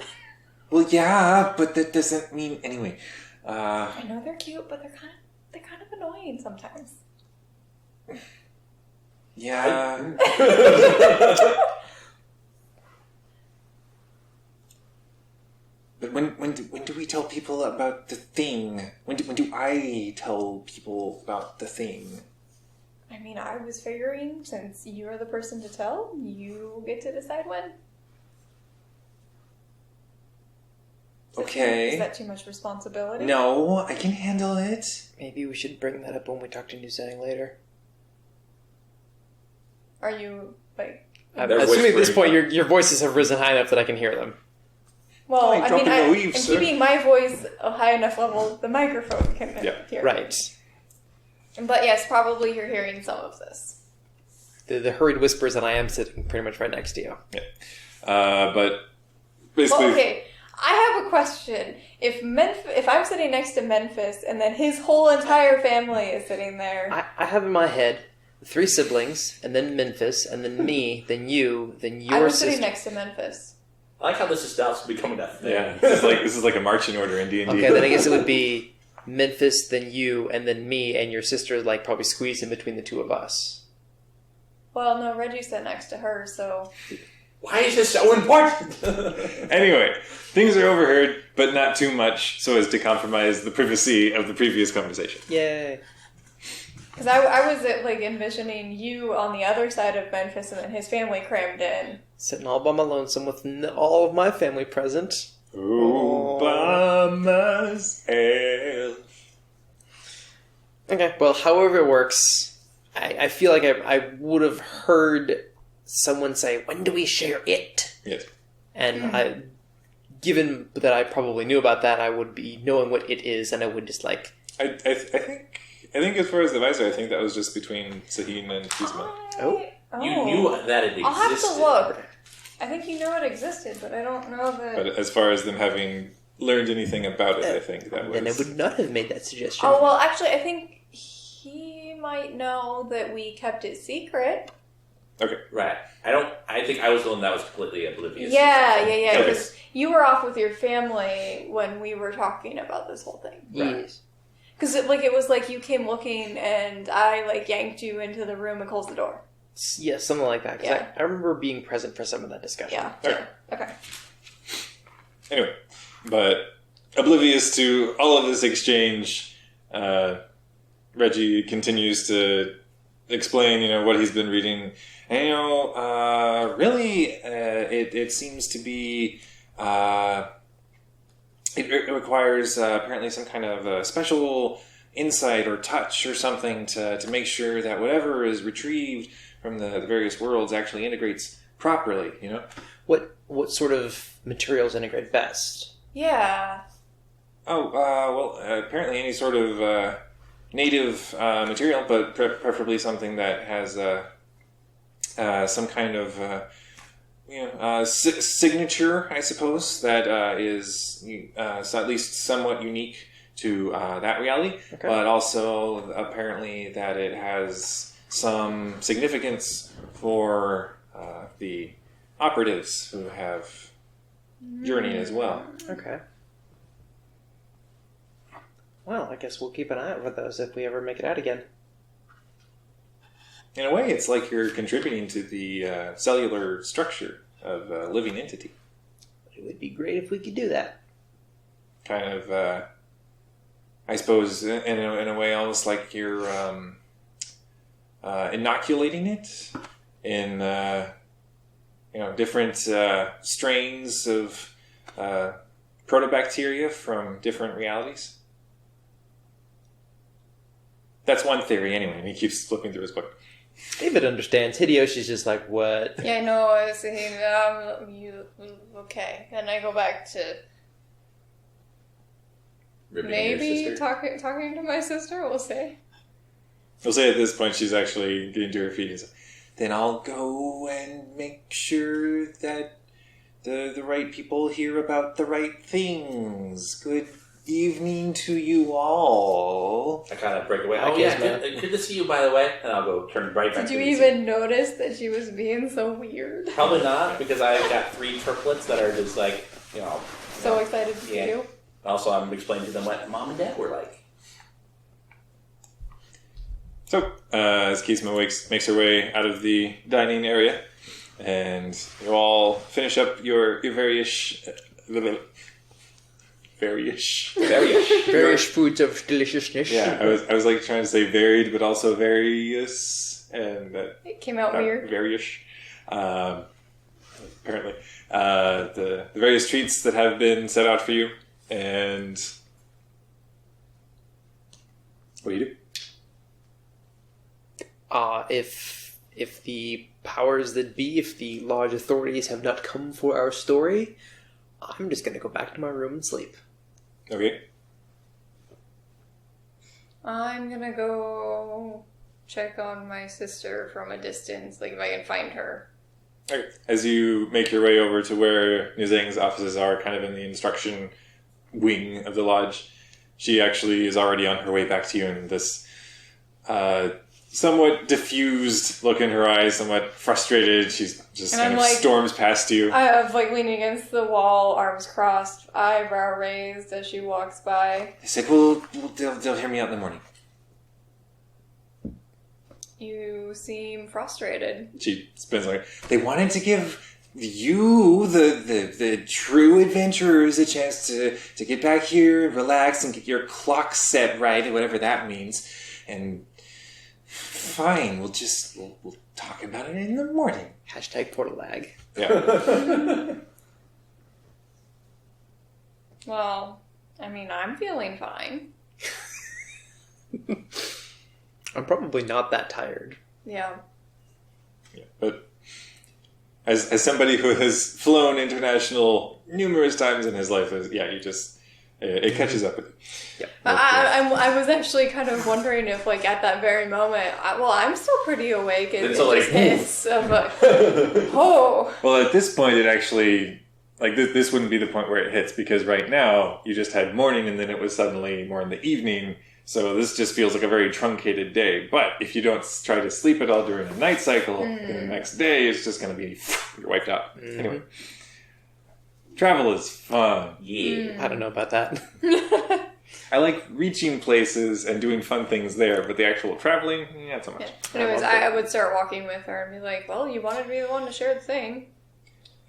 Well, yeah, but that doesn't mean anyway. I know they're cute, but they're kind of annoying sometimes. Yeah. But when do we tell people about the thing? When do I tell people about the thing? I mean, I was figuring, since you're the person to tell, you get to decide when. Okay. Is that too much responsibility? No, I can handle it. Maybe we should bring that up when we talk to Nuzang later. Are you, I'm They're assuming at this whispering. point your voices have risen high enough that I can hear them. Well, I dropped in the I'm leaves, sir. keeping my voice a high enough level the microphone can Yeah. hear. Right. But yes, probably you're hearing some of this. The hurried whispers, and I am sitting pretty much right next to you. Yeah. But basically... Well, okay, I have a question. If I'm sitting next to Memphis, and then his whole entire family is sitting there... I have in my head 3 siblings, and then Memphis, and then me, then you, then your sister. I was sitting next to Memphis. I like how this is now becoming a thing. Yeah, this is like a marching order in D&D. Okay, then I guess it would be Memphis, then you, and then me, and your sister, like, probably squeezed in between the two of us. Well, no, Reggie sat next to her, so... Why is this so important? Anyway, things are overheard, but not too much so as to compromise the privacy of the previous conversation. Yay. Because I was like envisioning you on the other side of Memphis and then his family crammed in. Sitting all by my lonesome with all of my family present. Oh, by myself. Okay, well, however it works, I feel like I would have heard someone say, "When do we share it?" Yes. And given that I probably knew about that, I would be knowing what it is, and I would just like... I think as far as the visor, I think that was just between Sahin and Kizma. Oh. You knew that it existed. I'll have to look. I think you know it existed, but I don't know that... But as far as them having learned anything about it, I think that was... Then I would not have made that suggestion. Oh, well, actually, I think he might know that we kept it secret. Okay. Right. I think I was the one that was completely oblivious. Yeah, Okay. because you were off with your family when we were talking about this whole thing. Yes. Because it was like you came looking and I like yanked you into the room and closed the door. Yeah, something like that. 'Cause Yeah. I remember being present for some of that discussion. Yeah. Okay. Okay. Anyway, but oblivious to all of this exchange, Reggie continues to explain, what he's been reading. And, really, it seems to be... It requires apparently some kind of special insight or touch or something to make sure that whatever is retrieved from the various worlds actually integrates properly, What sort of materials integrate best? Yeah. Oh, well, apparently any sort of native material, but preferably something that has some kind of signature, I suppose, that is at least somewhat unique to that reality, Okay. but also apparently that it has some significance for the operatives who have journeyed as well. Okay. Well, I guess we'll keep an eye out for those if we ever make it out again. In a way, it's like you're contributing to the cellular structure of a living entity. It would be great if we could do that. Kind of, I suppose, in a way, almost like you're inoculating it in, different strains of protobacteria from different realities. That's one theory, anyway, and he keeps flipping through his book. David understands. Hideyoshi's just like, what? Yeah, I know. I was saying, okay. And I go back to Ribbing maybe your sister. talking to my sister, we'll say. We'll say at this point she's actually getting to her feet. And then I'll go and make sure that the right people hear about the right things. Good evening to you all. I kind of break away. I Oh, guess, yeah, man. good to see you, by the way. And I'll go turn right back Did to you the even notice that she was being so weird? Probably not, because I've got 3 triplets that are just like, So excited to see Yeah. you. Also, I'm explaining to them what Mom and Dad were like. So, as Kizma makes her way out of the dining area, and you all finish up your various... Various foods of deliciousness. Yeah, I was like trying to say varied, but also various, and that It came out weird. various. Apparently, the various treats that have been set out for you, and what do you do? If the powers that be, if the lodge authorities have not come for our story, I'm just going to go back to my room and sleep. Okay. I'm gonna go check on my sister from a distance, like if I can find her. Alright. As you make your way over to where Nuzang's offices are, kind of in the instruction wing of the lodge, she actually is already on her way back to you in this somewhat diffused look in her eyes, somewhat frustrated. She's just kind of like, storms past you. I have like leaning against the wall, arms crossed, eyebrow raised as she walks by. I said, well, they'll hear me out in the morning. You seem frustrated. She spins like, they wanted to give you, the true adventurers, a chance to get back here, relax, and get your clock set right, whatever that means. And fine, we'll talk about it in the morning. Hashtag portal lag. Yeah. Well, I mean, I'm feeling fine. I'm probably not that tired. Yeah. Yeah, but as somebody who has flown international numerous times in his life, it catches up with you. Yep. I was actually kind of wondering if, like, at that very moment, I'm still pretty awake. And it just hits of like, oh. Well, at this point, it actually, like, this wouldn't be the point where it hits, because right now, you just had morning, and then it was suddenly more in the evening, so this just feels like a very truncated day. But if you don't try to sleep at all during a night cycle, then the next day, it's just going to be, you're wiped out. Mm-hmm. Anyway. Travel is fun. Yeah. I don't know about that. I like reaching places and doing fun things there, but the actual traveling, not so much. Yeah. Anyways, I would start walking with her and be like, well, you wanted to be the one to share the thing.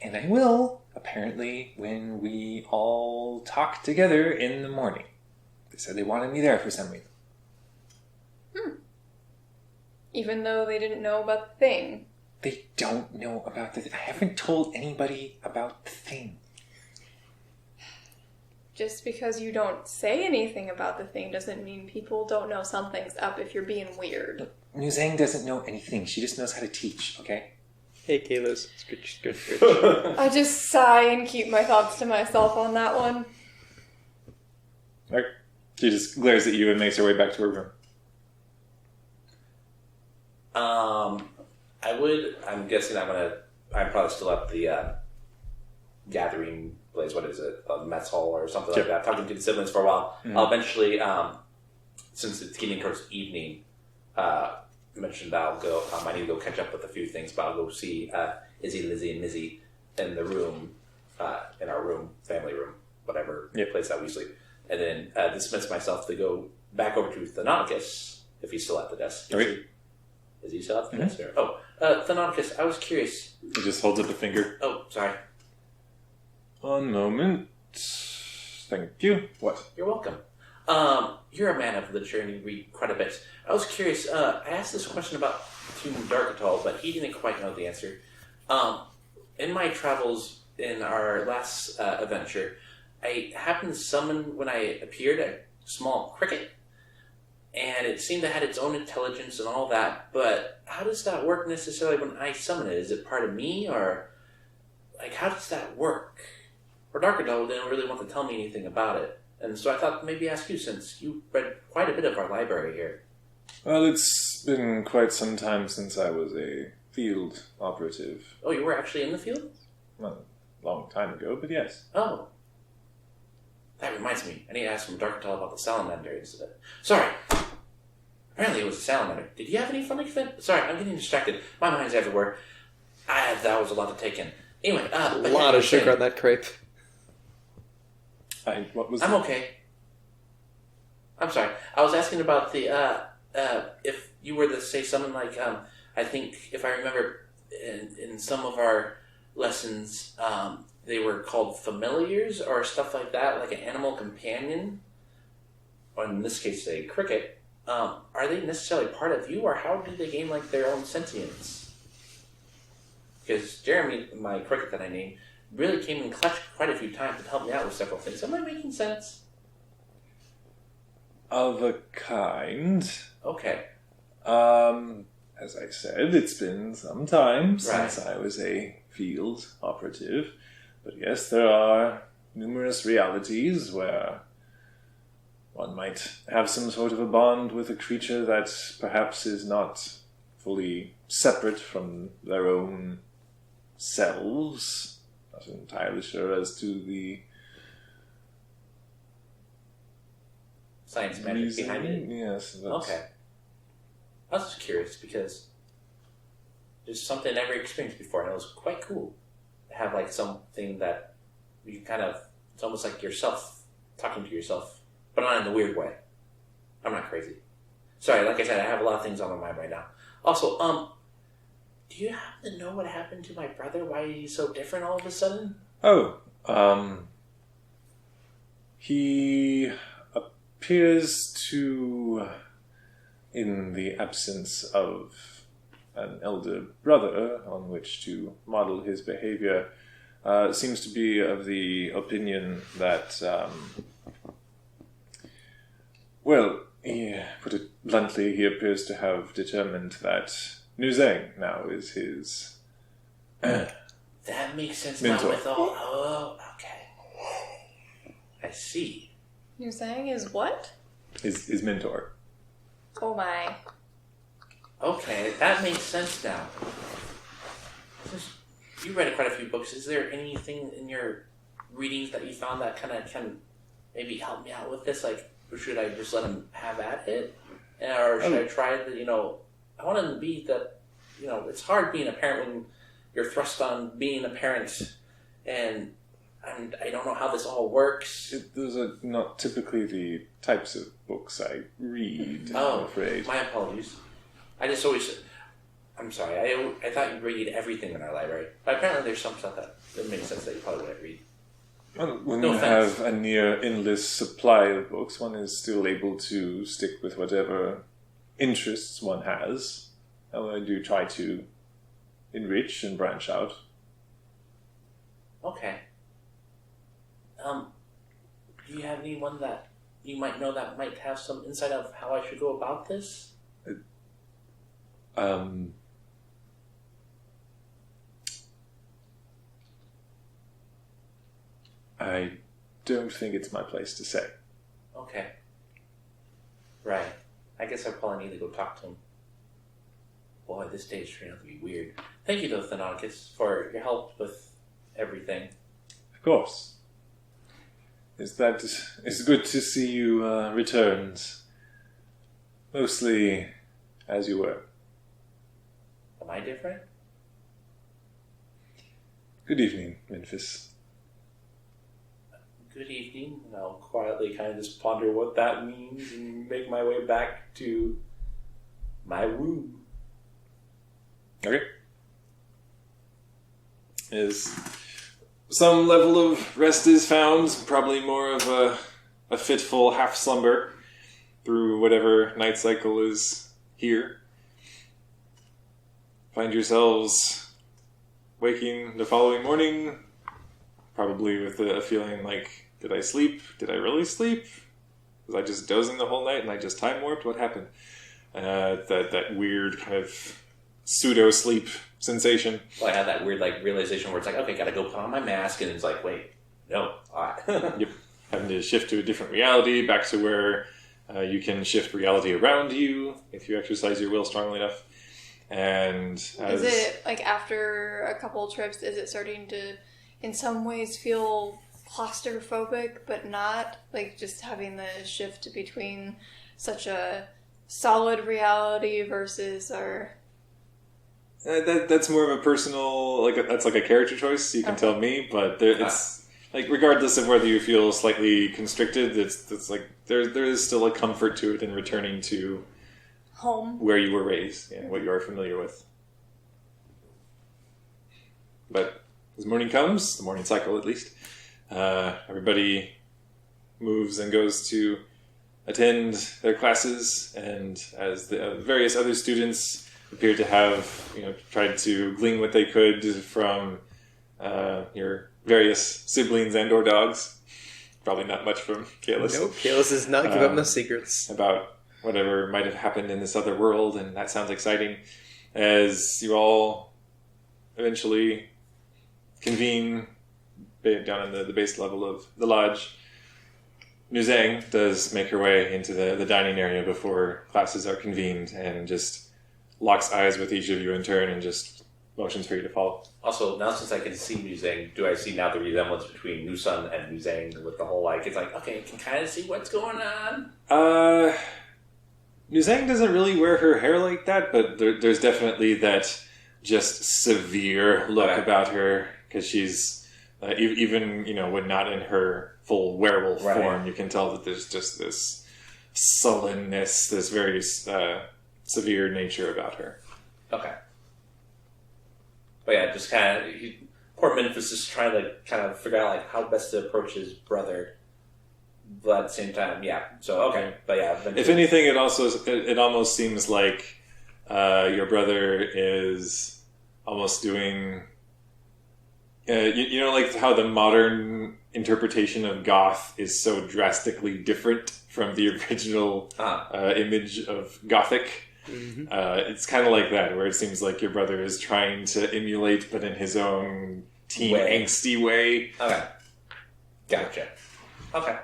And I will, apparently, when we all talk together in the morning. They said they wanted me there for some reason. Even though they didn't know about the thing. They don't know about the thing. I haven't told anybody about the thing. Just because you don't say anything about the thing doesn't mean people don't know something's up if you're being weird. Look, Nuzang doesn't know anything. She just knows how to teach, okay? Hey, Kayla's. It's good. I just sigh and keep my thoughts to myself on that one. Right. She just glares at you and makes her way back to her room. I'm guessing I'm probably still at the gathering place. What is it? A mess hall or something like that. Talking to the siblings for a while. Mm-hmm. I'll eventually, since it's getting towards evening, mentioned I'll go. I need to go catch up with a few things, but I'll go see Izzy, Lizzie, and Mizzy in the room, in our room, family room, whatever place that we sleep, and then dismiss myself to go back over to Thanaticus if he's still at the desk. Is he still at the desk? Oh, Thanaticus, I was curious. He just holds up a finger. Oh, sorry. 1 moment. Thank you. What? You're welcome. You're a man of literature and you read quite a bit. I was curious, I asked this question about Tomb Darkatal, but he didn't quite know the answer. In my travels in our last adventure, I happened to summon, when I appeared, a small cricket. And it seemed to have its own intelligence and all that, but how does that work necessarily when I summon it? Is it part of me, or, like, how does that work? Or Darkatal didn't really want to tell me anything about it. And so I thought maybe ask you, since you read quite a bit of our library here. Well, it's been quite some time since I was a field operative. Oh, you were actually in the field? Well, a long time ago, but yes. Oh. That reminds me. I need to ask from Darkatal about the salamander incident. Sorry. Apparently it was a salamander. Did you have any fun event? Sorry, I'm getting distracted. My mind's everywhere. That was a lot to take in. Anyway, a lot of sugar on that crepe. What was I'm okay. I'm sorry. I was asking about the, if you were to say something like, I think, if I remember, in some of our lessons, they were called familiars or stuff like that, like an animal companion, or in this case, a cricket. Are they necessarily part of you, or how do they gain, like, their own sentience? Because Jeremy, my cricket that I named, really came in clutch quite a few times to help me out with several things. Am I making sense? Of a kind. Okay. As I said, it's been some time since I was a field operative. But yes, there are numerous realities where one might have some sort of a bond with a creature that perhaps is not fully separate from their own selves. Not entirely sure as to the science magic behind it. Yes. Okay. I was just curious because there's something I never experienced before, and it was quite cool to have like something that you kind of, it's almost like yourself talking to yourself, but not in the weird way. I'm not crazy. Sorry, like I said, I have a lot of things on my mind right now. Also, do you happen to know what happened to my brother? Why is he so different all of a sudden? Oh, he appears to, in the absence of an elder brother on which to model his behavior, seems to be of the opinion that, well, put it bluntly, he appears to have determined that Nuzeng now is his that makes sense mentor. now with all... Oh, okay. I see. You're saying is what? His mentor. Oh my. Okay, that makes sense now. Since you read quite a few books, is there anything in your readings that you found that kind of can maybe help me out with this? Like, or should I just let him have at it? Or should I try the, I want him to be the, it's hard being a parent when you're thrust on being a parent, and I don't know how this all works. Those are not typically the types of books I read, Oh, I'm afraid. my apologies. I just always... I'm sorry, I thought you'd read everything in our library. But apparently there's some stuff that makes sense that you probably wouldn't read. Well, when No you offense. have a near endless supply of books, one is still able to stick with whatever interests one has. And I do try to enrich and branch out. Okay. Do you have anyone that you might know that might have some insight of how I should go about this? I don't think it's my place to say. Okay. Right. I guess I probably need to go talk to him. Boy, this day is turning out to be weird. Thank you, though, Thanocus, for your help with everything. Of course. It's good to see you returned. Mostly as you were. Am I different? Good evening, Memphis. Good evening. And I'll quietly kind of just ponder what that means and make my way back to my room. Okay. As some level of rest is found, probably more of a fitful half slumber through whatever night cycle is here. Find yourselves waking the following morning, probably with a feeling like, did I sleep? Did I really sleep? Was I just dozing the whole night and I just time warped? What happened? That weird kind of pseudo-sleep sensation. Well, I had that weird realization where it's like, okay, gotta go put on my mask, and it's like, wait, no. Yep. Having to shift to a different reality, back to where you can shift reality around you if you exercise your will strongly enough. And Is it, like, after a couple trips, is it starting to, in some ways, feel claustrophobic, but not? Like, just having the shift between such a solid reality versus our... that's more of a personal, that's like a character choice. You can tell me, but it's like regardless of whether you feel slightly constricted, it's like there is still a comfort to it in returning to home, where you were raised, what you are familiar with. But as morning comes, the morning cycle at least, everybody moves and goes to attend their classes, and as the various other students appear to have, tried to glean what they could from your various siblings and or dogs. Probably not much from Kalis. Nope, Kalis does not give up no secrets. About whatever might have happened in this other world, and that sounds exciting. As you all eventually convene down in the base level of the lodge, Nuzang does make her way into the dining area before classes are convened and just locks eyes with each of you in turn and just motions for you to follow. Also, now since I can see Muzang, do I see now the resemblance between Nusun and Muzang with the whole, like, it's like, okay, I can kind of see what's going on? Nuzang doesn't really wear her hair like that, but there's definitely that just severe look about her, because she's, even, when not in her full werewolf form, you can tell that there's just this sullenness, this very severe nature about her. Okay. But yeah, just kind of, poor Memphis is trying to kind of figure out, like, how best to approach his brother. But at the same time, yeah. So, okay. But yeah. If anything, it almost seems like your brother is almost doing, like how the modern interpretation of goth is so drastically different from the original image of gothic. Mm-hmm. It's kind of like that, where it seems like your brother is trying to emulate, but in his own teen angsty way. Okay. Gotcha. Okay.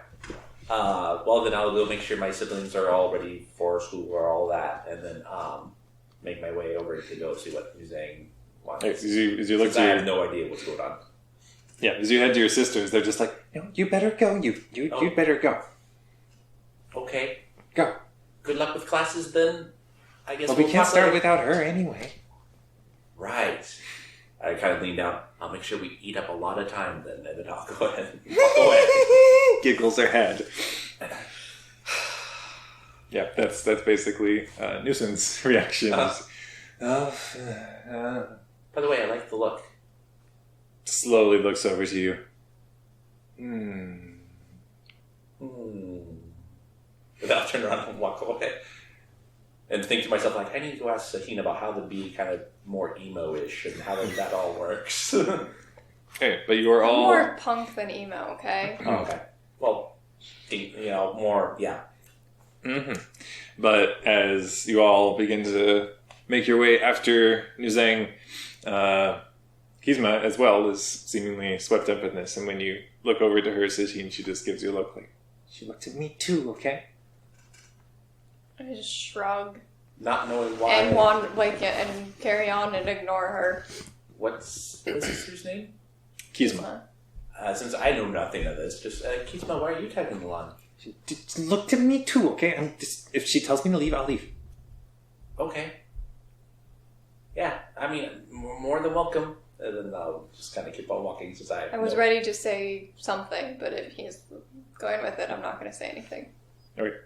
Well, then I'll go make sure my siblings are all ready for school or all that, and then make my way over to go see what Muzang wants. As you look I have no idea what's going on. Yeah, as you head to your sisters, they're just like, "No, you better go. You better go. Okay. Go. Good luck with classes, then. I guess Well, we can't start without her anyway." Right. I kind of lean down. I'll make sure we eat up a lot of time then, and then I'll go ahead and walk away. Giggles her head. Yeah, that's basically Nuisance reactions. By the way, I like the look. Slowly looks over to you. Then I'll turn around and walk away. And think to myself, like, I need to go ask Saheen about how to be kind of more emo-ish and how that all works. Okay, but you are all... more punk than emo, okay? Oh, okay. Well, more, yeah. Mm-hmm. But as you all begin to make your way after Nuzang, Kizma as well is seemingly swept up in this, and when you look over to her, Saheen, she just gives you a look like, she looked at me too, okay? I just shrug. Not knowing why. And carry on and ignore her. What's his sister's name? Kizma. Since I know nothing of this, just, Kizma, why are you tagging along? She looked at me too, okay? If she tells me to leave, I'll leave. Okay. Yeah, I mean, more than welcome. And then I'll just kind of keep on walking since I was ready to say something, but if he's going with it, I'm not going to say anything. Okay.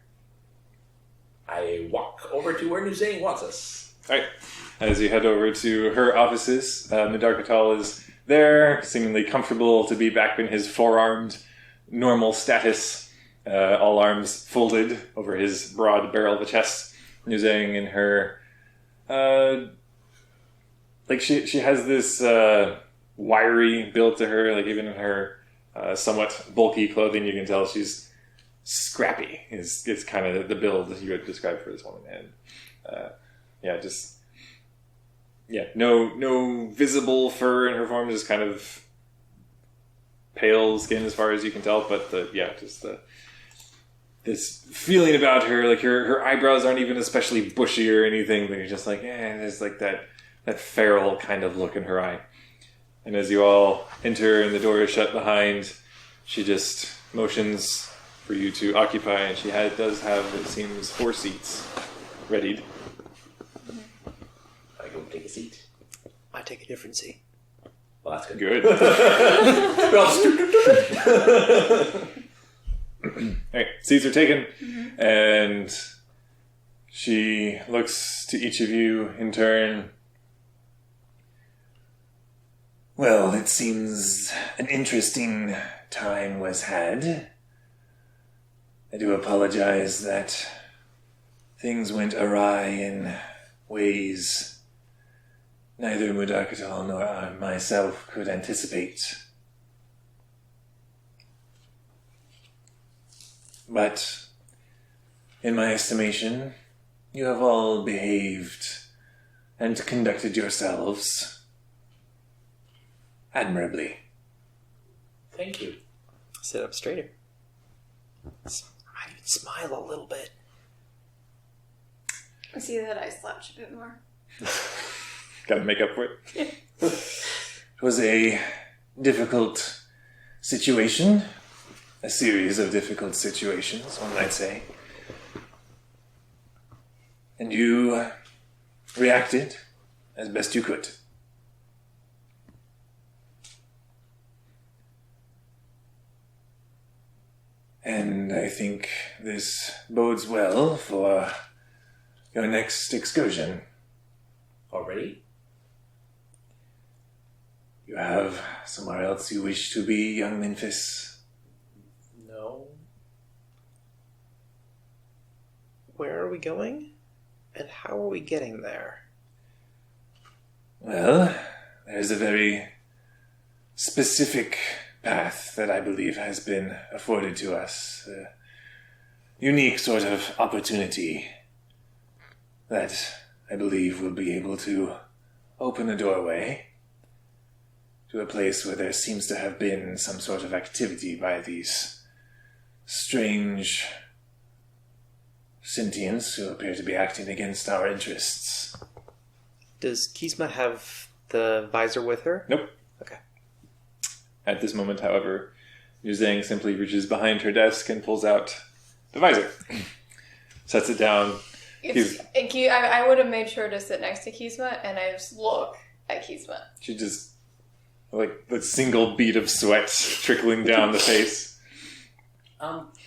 I walk over to where Nuzang wants us. Alright. As you head over to her offices, Midarkatal is there, seemingly comfortable to be back in his four-armed normal status, all arms folded over his broad barrel of a chest. Nuzang in her... she has this wiry build to her, like even in her somewhat bulky clothing, you can tell she's scrappy is kind of the build that you would describe for this woman. And no visible fur in her form, just kind of pale skin as far as you can tell, but this feeling about her, like her eyebrows aren't even especially bushy or anything, but you're just like, there's like that feral kind of look in her eye. And as you all enter and the door is shut behind, she just motions for you to occupy, and she does have, it seems, 4 seats readied. I go take a seat. I take a different seat. Well, that's good. Good. Alright, seats are taken, and she looks to each of you in turn. Well, it seems an interesting time was had. I do apologize that things went awry in ways neither Mudakatal nor I myself could anticipate. But, in my estimation, you have all behaved and conducted yourselves admirably. Thank you. Sit up straighter. I even smile a little bit. I see that I slouch a bit more. Gotta make up for it. It was a difficult situation. A series of difficult situations, one might say. And you reacted as best you could. And I think this bodes well for your next excursion. Already? You have somewhere else you wish to be, young Memphis? No. Where are we going? And how are we getting there? Well, there's a very specific path that I believe has been afforded to us. A unique sort of opportunity that I believe will be able to open a doorway to a place where there seems to have been some sort of activity by these strange sentients who appear to be acting against our interests. Does Kisma have the visor with her? Nope. Okay. At this moment, however, Yuzhang simply reaches behind her desk and pulls out the visor. Sets it down. I would have made sure to sit next to Kisma, and I just look at Kisma. She just, like, the single bead of sweat trickling down the face.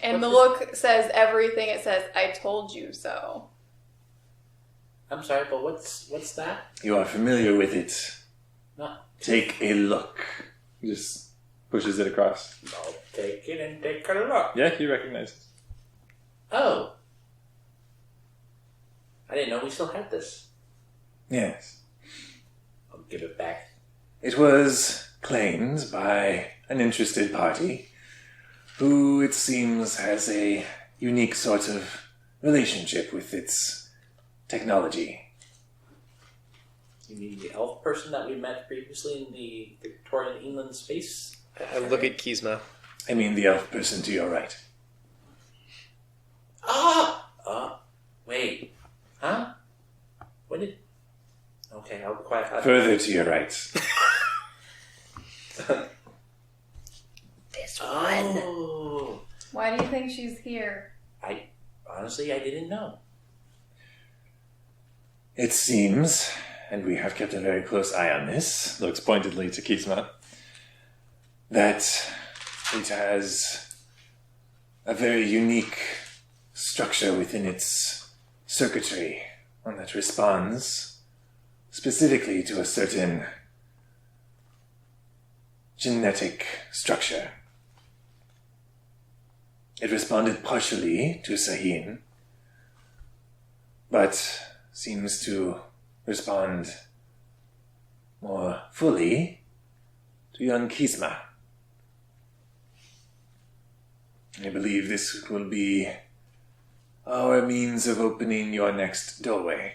And the look says everything. It says, "I told you so." I'm sorry, but what's that? You are familiar with it. No. Take a look. He just pushes it across. I'll take it and take a look. Yeah, he recognizes. Oh. I didn't know we still had this. Yes. I'll give it back. It was claimed by an interested party who, it seems, has a unique sort of relationship with its technology. You mean the elf person that we met previously in the Victorian England space? I look at Kisma. I mean the elf person to your right. Wait. Huh? What did... Okay, I'll be quiet. Further to your right. This Oh. Why do you think she's here? Honestly, I didn't know. It seems, and we have kept a very close eye on this, Looks pointedly to Kisma. that it has a very unique structure within its circuitry, one that responds specifically to a certain genetic structure. It responded partially to Sahin, but seems to respond more fully to young Kisma. I believe this will be our means of opening your next doorway.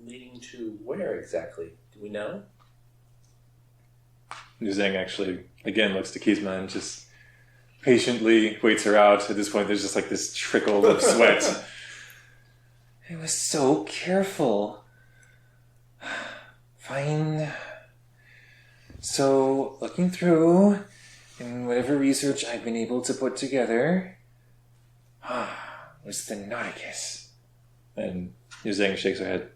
Leading to where exactly? Do we know? Yuzhang actually, again, looks to Kisma and just patiently waits her out. At this point, there's just like this trickle of sweat. I was so careful. Fine. So, looking through, and whatever research I've been able to put together, was the Nauticus. And Yuzhang shakes her head.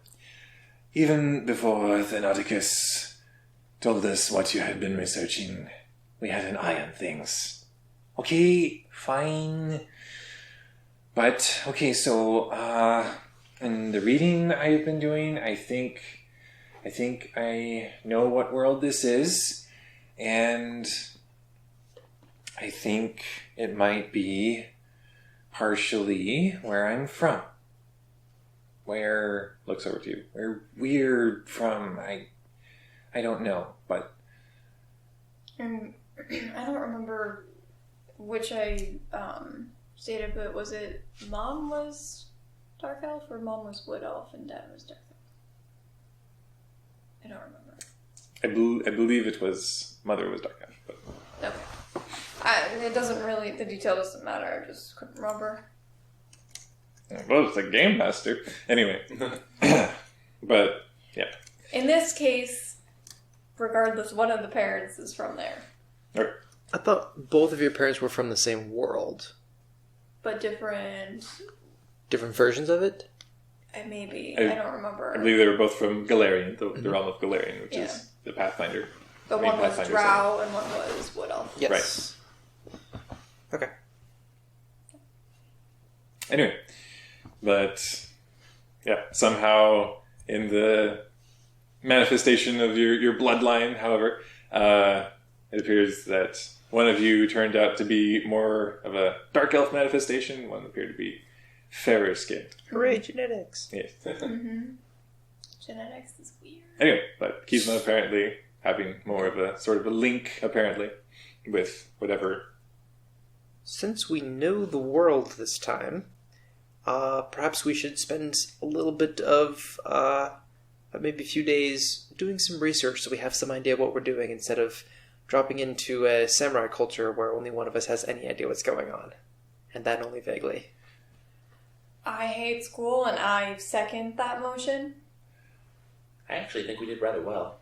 Even before the Nauticus told us what you had been researching, we had an eye on things. Okay, fine. But, okay, so, in the reading I've been doing, I think I know what world this is, and I think it might be partially where I'm from. Where, Looks over to you. where we're from, I don't know, but And I don't remember which I stated, but was it Mom was Dark Elf or Mom was Wood Elf and Dad was Dark Elf? I don't remember. I believe it was Mother was Dark Elf, but Okay. It doesn't really, the detail doesn't matter, I just couldn't remember. Well, it's a game master. Anyway. But, yeah. In this case, regardless, one of the parents is from there. Okay. I thought both of your parents were from the same world. But different, Different versions of it? maybe, I I don't remember. I believe they were both from Galarian, the realm of Galarian, which Yeah. is the Pathfinder. But main one was Pathfinder Drow and one was Wood Elf. Yes. Okay. Anyway, but yeah, somehow in the manifestation of your bloodline, however, it appears that one of you turned out to be more of a dark elf manifestation, one appeared to be fairer skinned. Hooray, genetics. Yes. Mm-hmm. Genetics is weird. Anyway, but Kizma apparently having more of a sort of a link, apparently, with whatever. Since we know the world this time, perhaps we should spend a little bit of, maybe a few days doing some research so we have some idea what we're doing instead of dropping into a samurai culture where only one of us has any idea what's going on. And that only vaguely. I hate school and I second that motion. I actually think we did rather well.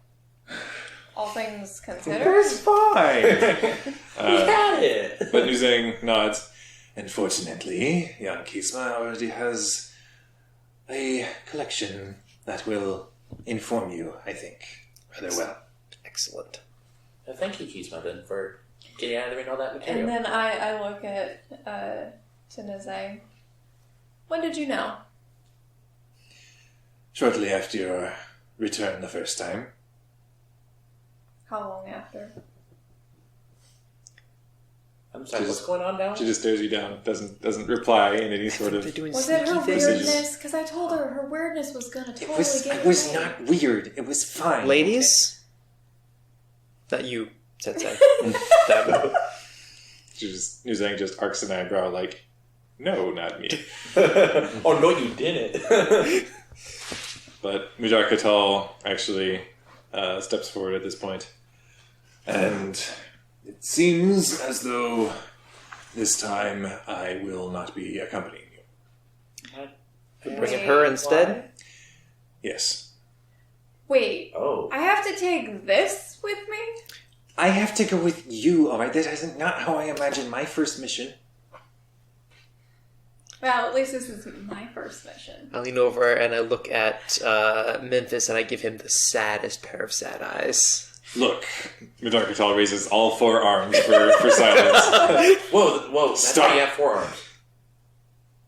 All things considered. That's fine! We had it! But Nuzang nods. Unfortunately, young Kisma already has a collection that will inform you, I think, rather well. Excellent. Thank you, Keysma, then, for gathering all that material. And then I look at Tanazang. When did you know? Shortly after your return the first time. How long after? I'm sorry, She what's just- going on now? She just stares you down, doesn't reply in any sort of. They're doing Was it her sneaky things. weirdness? Because I told her her weirdness was gonna totally get It was away. not weird. It was fine. Ladies? Not you, Sensei. Them. Nuzang just arcs an eyebrow like, no, not me. Oh, no, you didn't. But Mujar Katal actually steps forward at this point. And it seems as though this time I will not be accompanying you. Bringing her instead? Yes. Wait, Oh. I have to take this with me? I have to go with you, alright? That is not how I imagined my first mission. Well, at least this is my first mission. I lean over and I look at Memphis and I give him the saddest pair of sad eyes. Look, Mujar Katal raises all four arms for silence. Whoa, that's Stop. why you have forearms.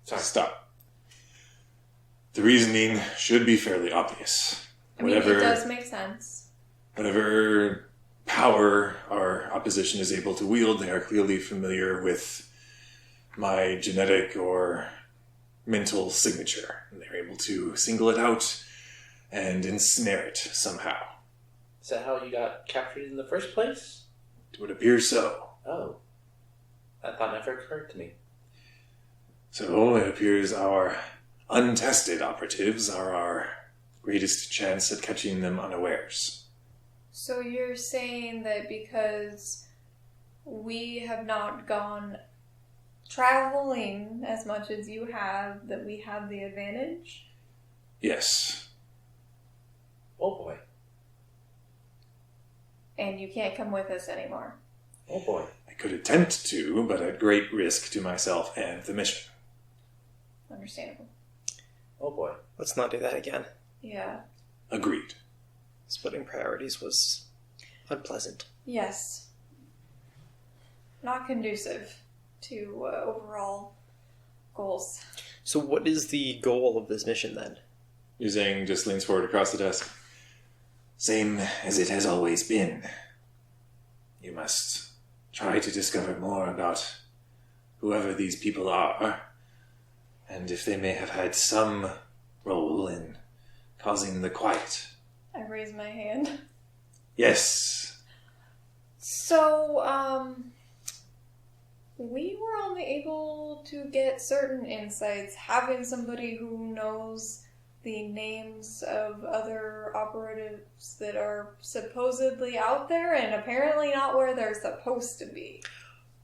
Sorry. Stop. The reasoning should be fairly obvious. I mean, it does make sense. Whatever power our opposition is able to wield, they are clearly familiar with my genetic or mental signature. And they're able to single it out and ensnare it somehow. Is that how you got captured in the first place? It would appear so. Oh. That thought never occurred to me. So it appears our untested operatives are our greatest chance at catching them unawares. So you're saying that because we have not gone traveling as much as you have, that we have the advantage? Yes. Oh boy. And you can't come with us anymore. Oh boy. I could attempt to, but at great risk to myself and the mission. Understandable. Oh boy. Let's not do that again. Yeah. Agreed. Splitting priorities was unpleasant. Yes. Not conducive to overall goals. So what is the goal of this mission then? Nuzang just leans forward across the desk. Same as it has always been. You must try to discover more about whoever these people are, and if they may have had some role in causing the quiet. I raise my hand. Yes. So, we were only able to get certain insights. Having somebody who knows the names of other operatives that are supposedly out there and apparently not where they're supposed to be.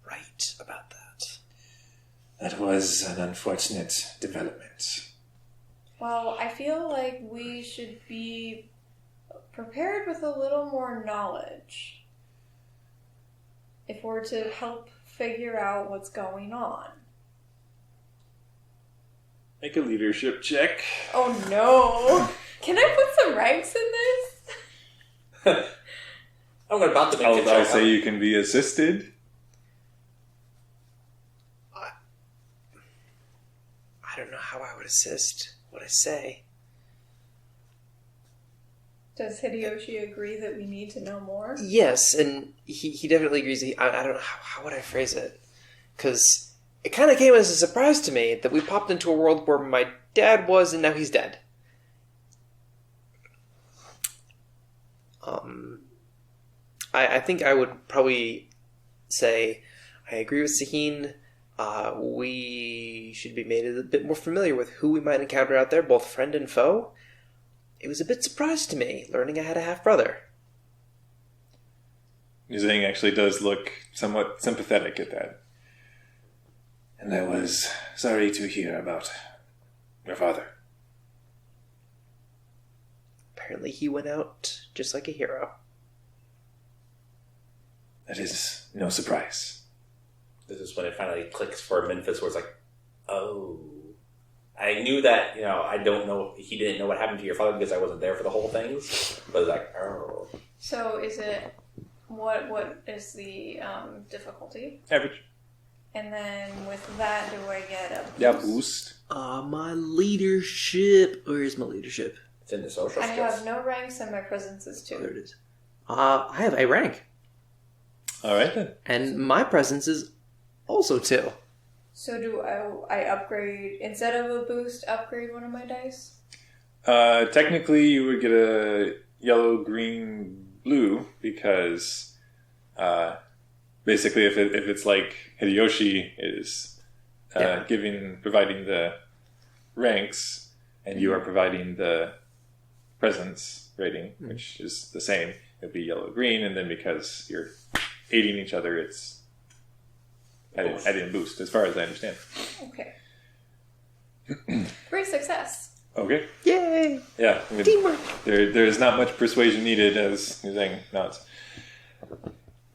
right about that. That was an unfortunate development. Well, I feel like we should be prepared with a little more knowledge if we're to help figure out what's going on. Make a leadership check. Oh no! Can I put some ranks in this? I'm about to make a I'll check. say you can be assisted. I don't know how I would assist what I say. Does Hideyoshi agree that we need to know more? Yes, and he definitely agrees. I don't know, how would I phrase it? Because it kind of came as a surprise to me that we popped into a world where my dad was and now he's dead. I think I would probably say I agree with Sahin. We should be made a bit more familiar with who we might encounter out there, both friend and foe. It was a bit surprised to me learning I had a half-brother. Zhang actually does look somewhat sympathetic at that. And I was sorry to hear about your father. Apparently he went out just like a hero. That is no surprise. This is when it finally clicks for Memphis, where it's like, oh. I knew that, I don't know, he didn't know what happened to your father because I wasn't there for the whole things. But it's like, oh. So is it, what is the difficulty? Average. And then with that, do I get a boost? Yeah, boost. My leadership. Where is my leadership? It's in the social I skills. have no ranks and my presence is Oh, 2. there it is. I have a rank. All right then. And my presence is also 2. So do I upgrade, instead of a boost, upgrade one of my dice? Technically, you would get a yellow, green, blue because basically, if it's like Hideyoshi is providing the ranks, and you are providing the presence rating, which is the same, it'd be yellow, green, and then because you're aiding each other, it's adding a boost, as far as I understand. Okay. Great success. Okay. Yay! Yeah. I mean, Teamwork! there's not much persuasion needed, as you're saying. Nods.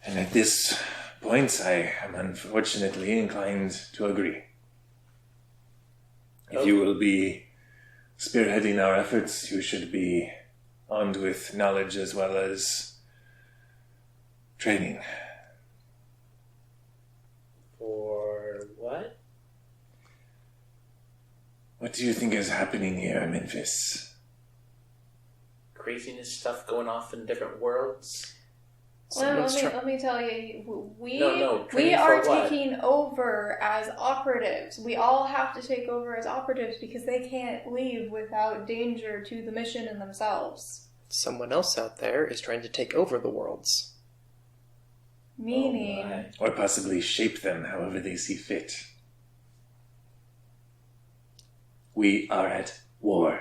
And at this point, I am unfortunately inclined to agree. If you will be spearheading our efforts, you should be armed with knowledge as well as training. For what? What do you think is happening here in Memphis? Craziness stuff going off in different worlds? Well, let me tell you, we training are for what? taking over as operatives. We all have to take over as operatives because they can't leave without danger to the mission and themselves. Someone else out there is trying to take over the worlds. Meaning, Oh my. Or possibly shape them however they see fit. We are at war.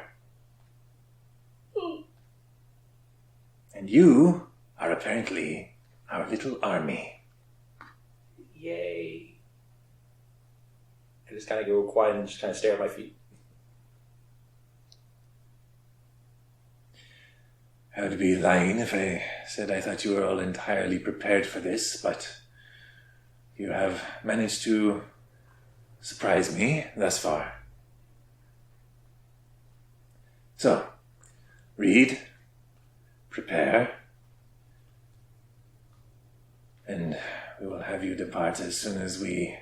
And you are apparently our little army. Yay. I just kind of go quiet and just kind of stare at my feet. I would be lying if I said I thought you were all entirely prepared for this, but you have managed to surprise me thus far. So, read, prepare, and we will have you depart as soon as we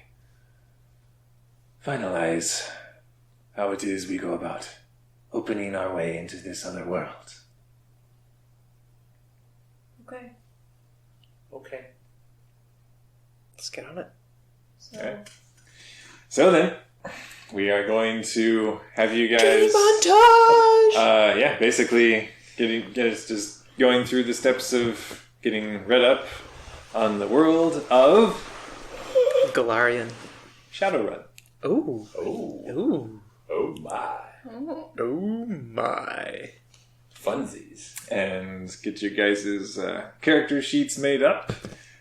finalize how it is we go about opening our way into this other world. okay. Okay. Let's get on it. So, Okay. So then, we are going to have you guys... Game montage! basically get us just going through the steps of getting read up on the world of Galarian. Shadowrun. Ooh. Oh. Ooh. Oh my. Oh my. Funsies. And get your guys' character sheets made up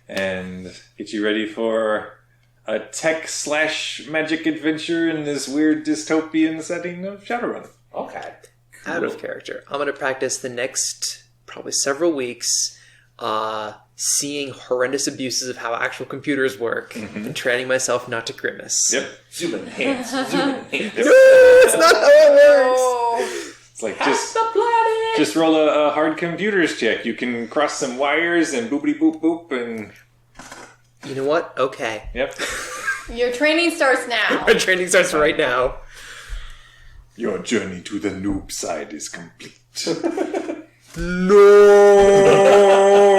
and get you ready for a tech/magic adventure in this weird dystopian setting of Shadowrun. Okay. Out of character. I'm going to practice the next probably several weeks seeing horrendous abuses of how actual computers work and training myself not to grimace. Yep. Zoom in hands. Zoom in hands. No, it's not how it works! Oh. It's like Half the planet. just roll a hard computers check. You can cross some wires and boopity boop boop and You know what? Okay. yep. Your training starts now. My training starts right now. Your journey to the noob side is complete.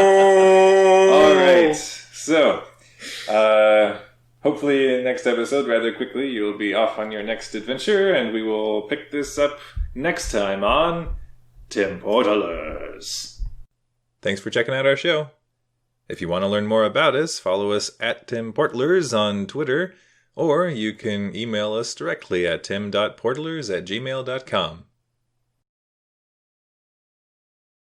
All right. So, hopefully next episode, rather quickly, you'll be off on your next adventure, and we will pick this up next time on Temportalers. Thanks for checking out our show. If you want to learn more about us, follow us at Temportalers on Twitter, or you can email us directly at tim.portalers@gmail.com.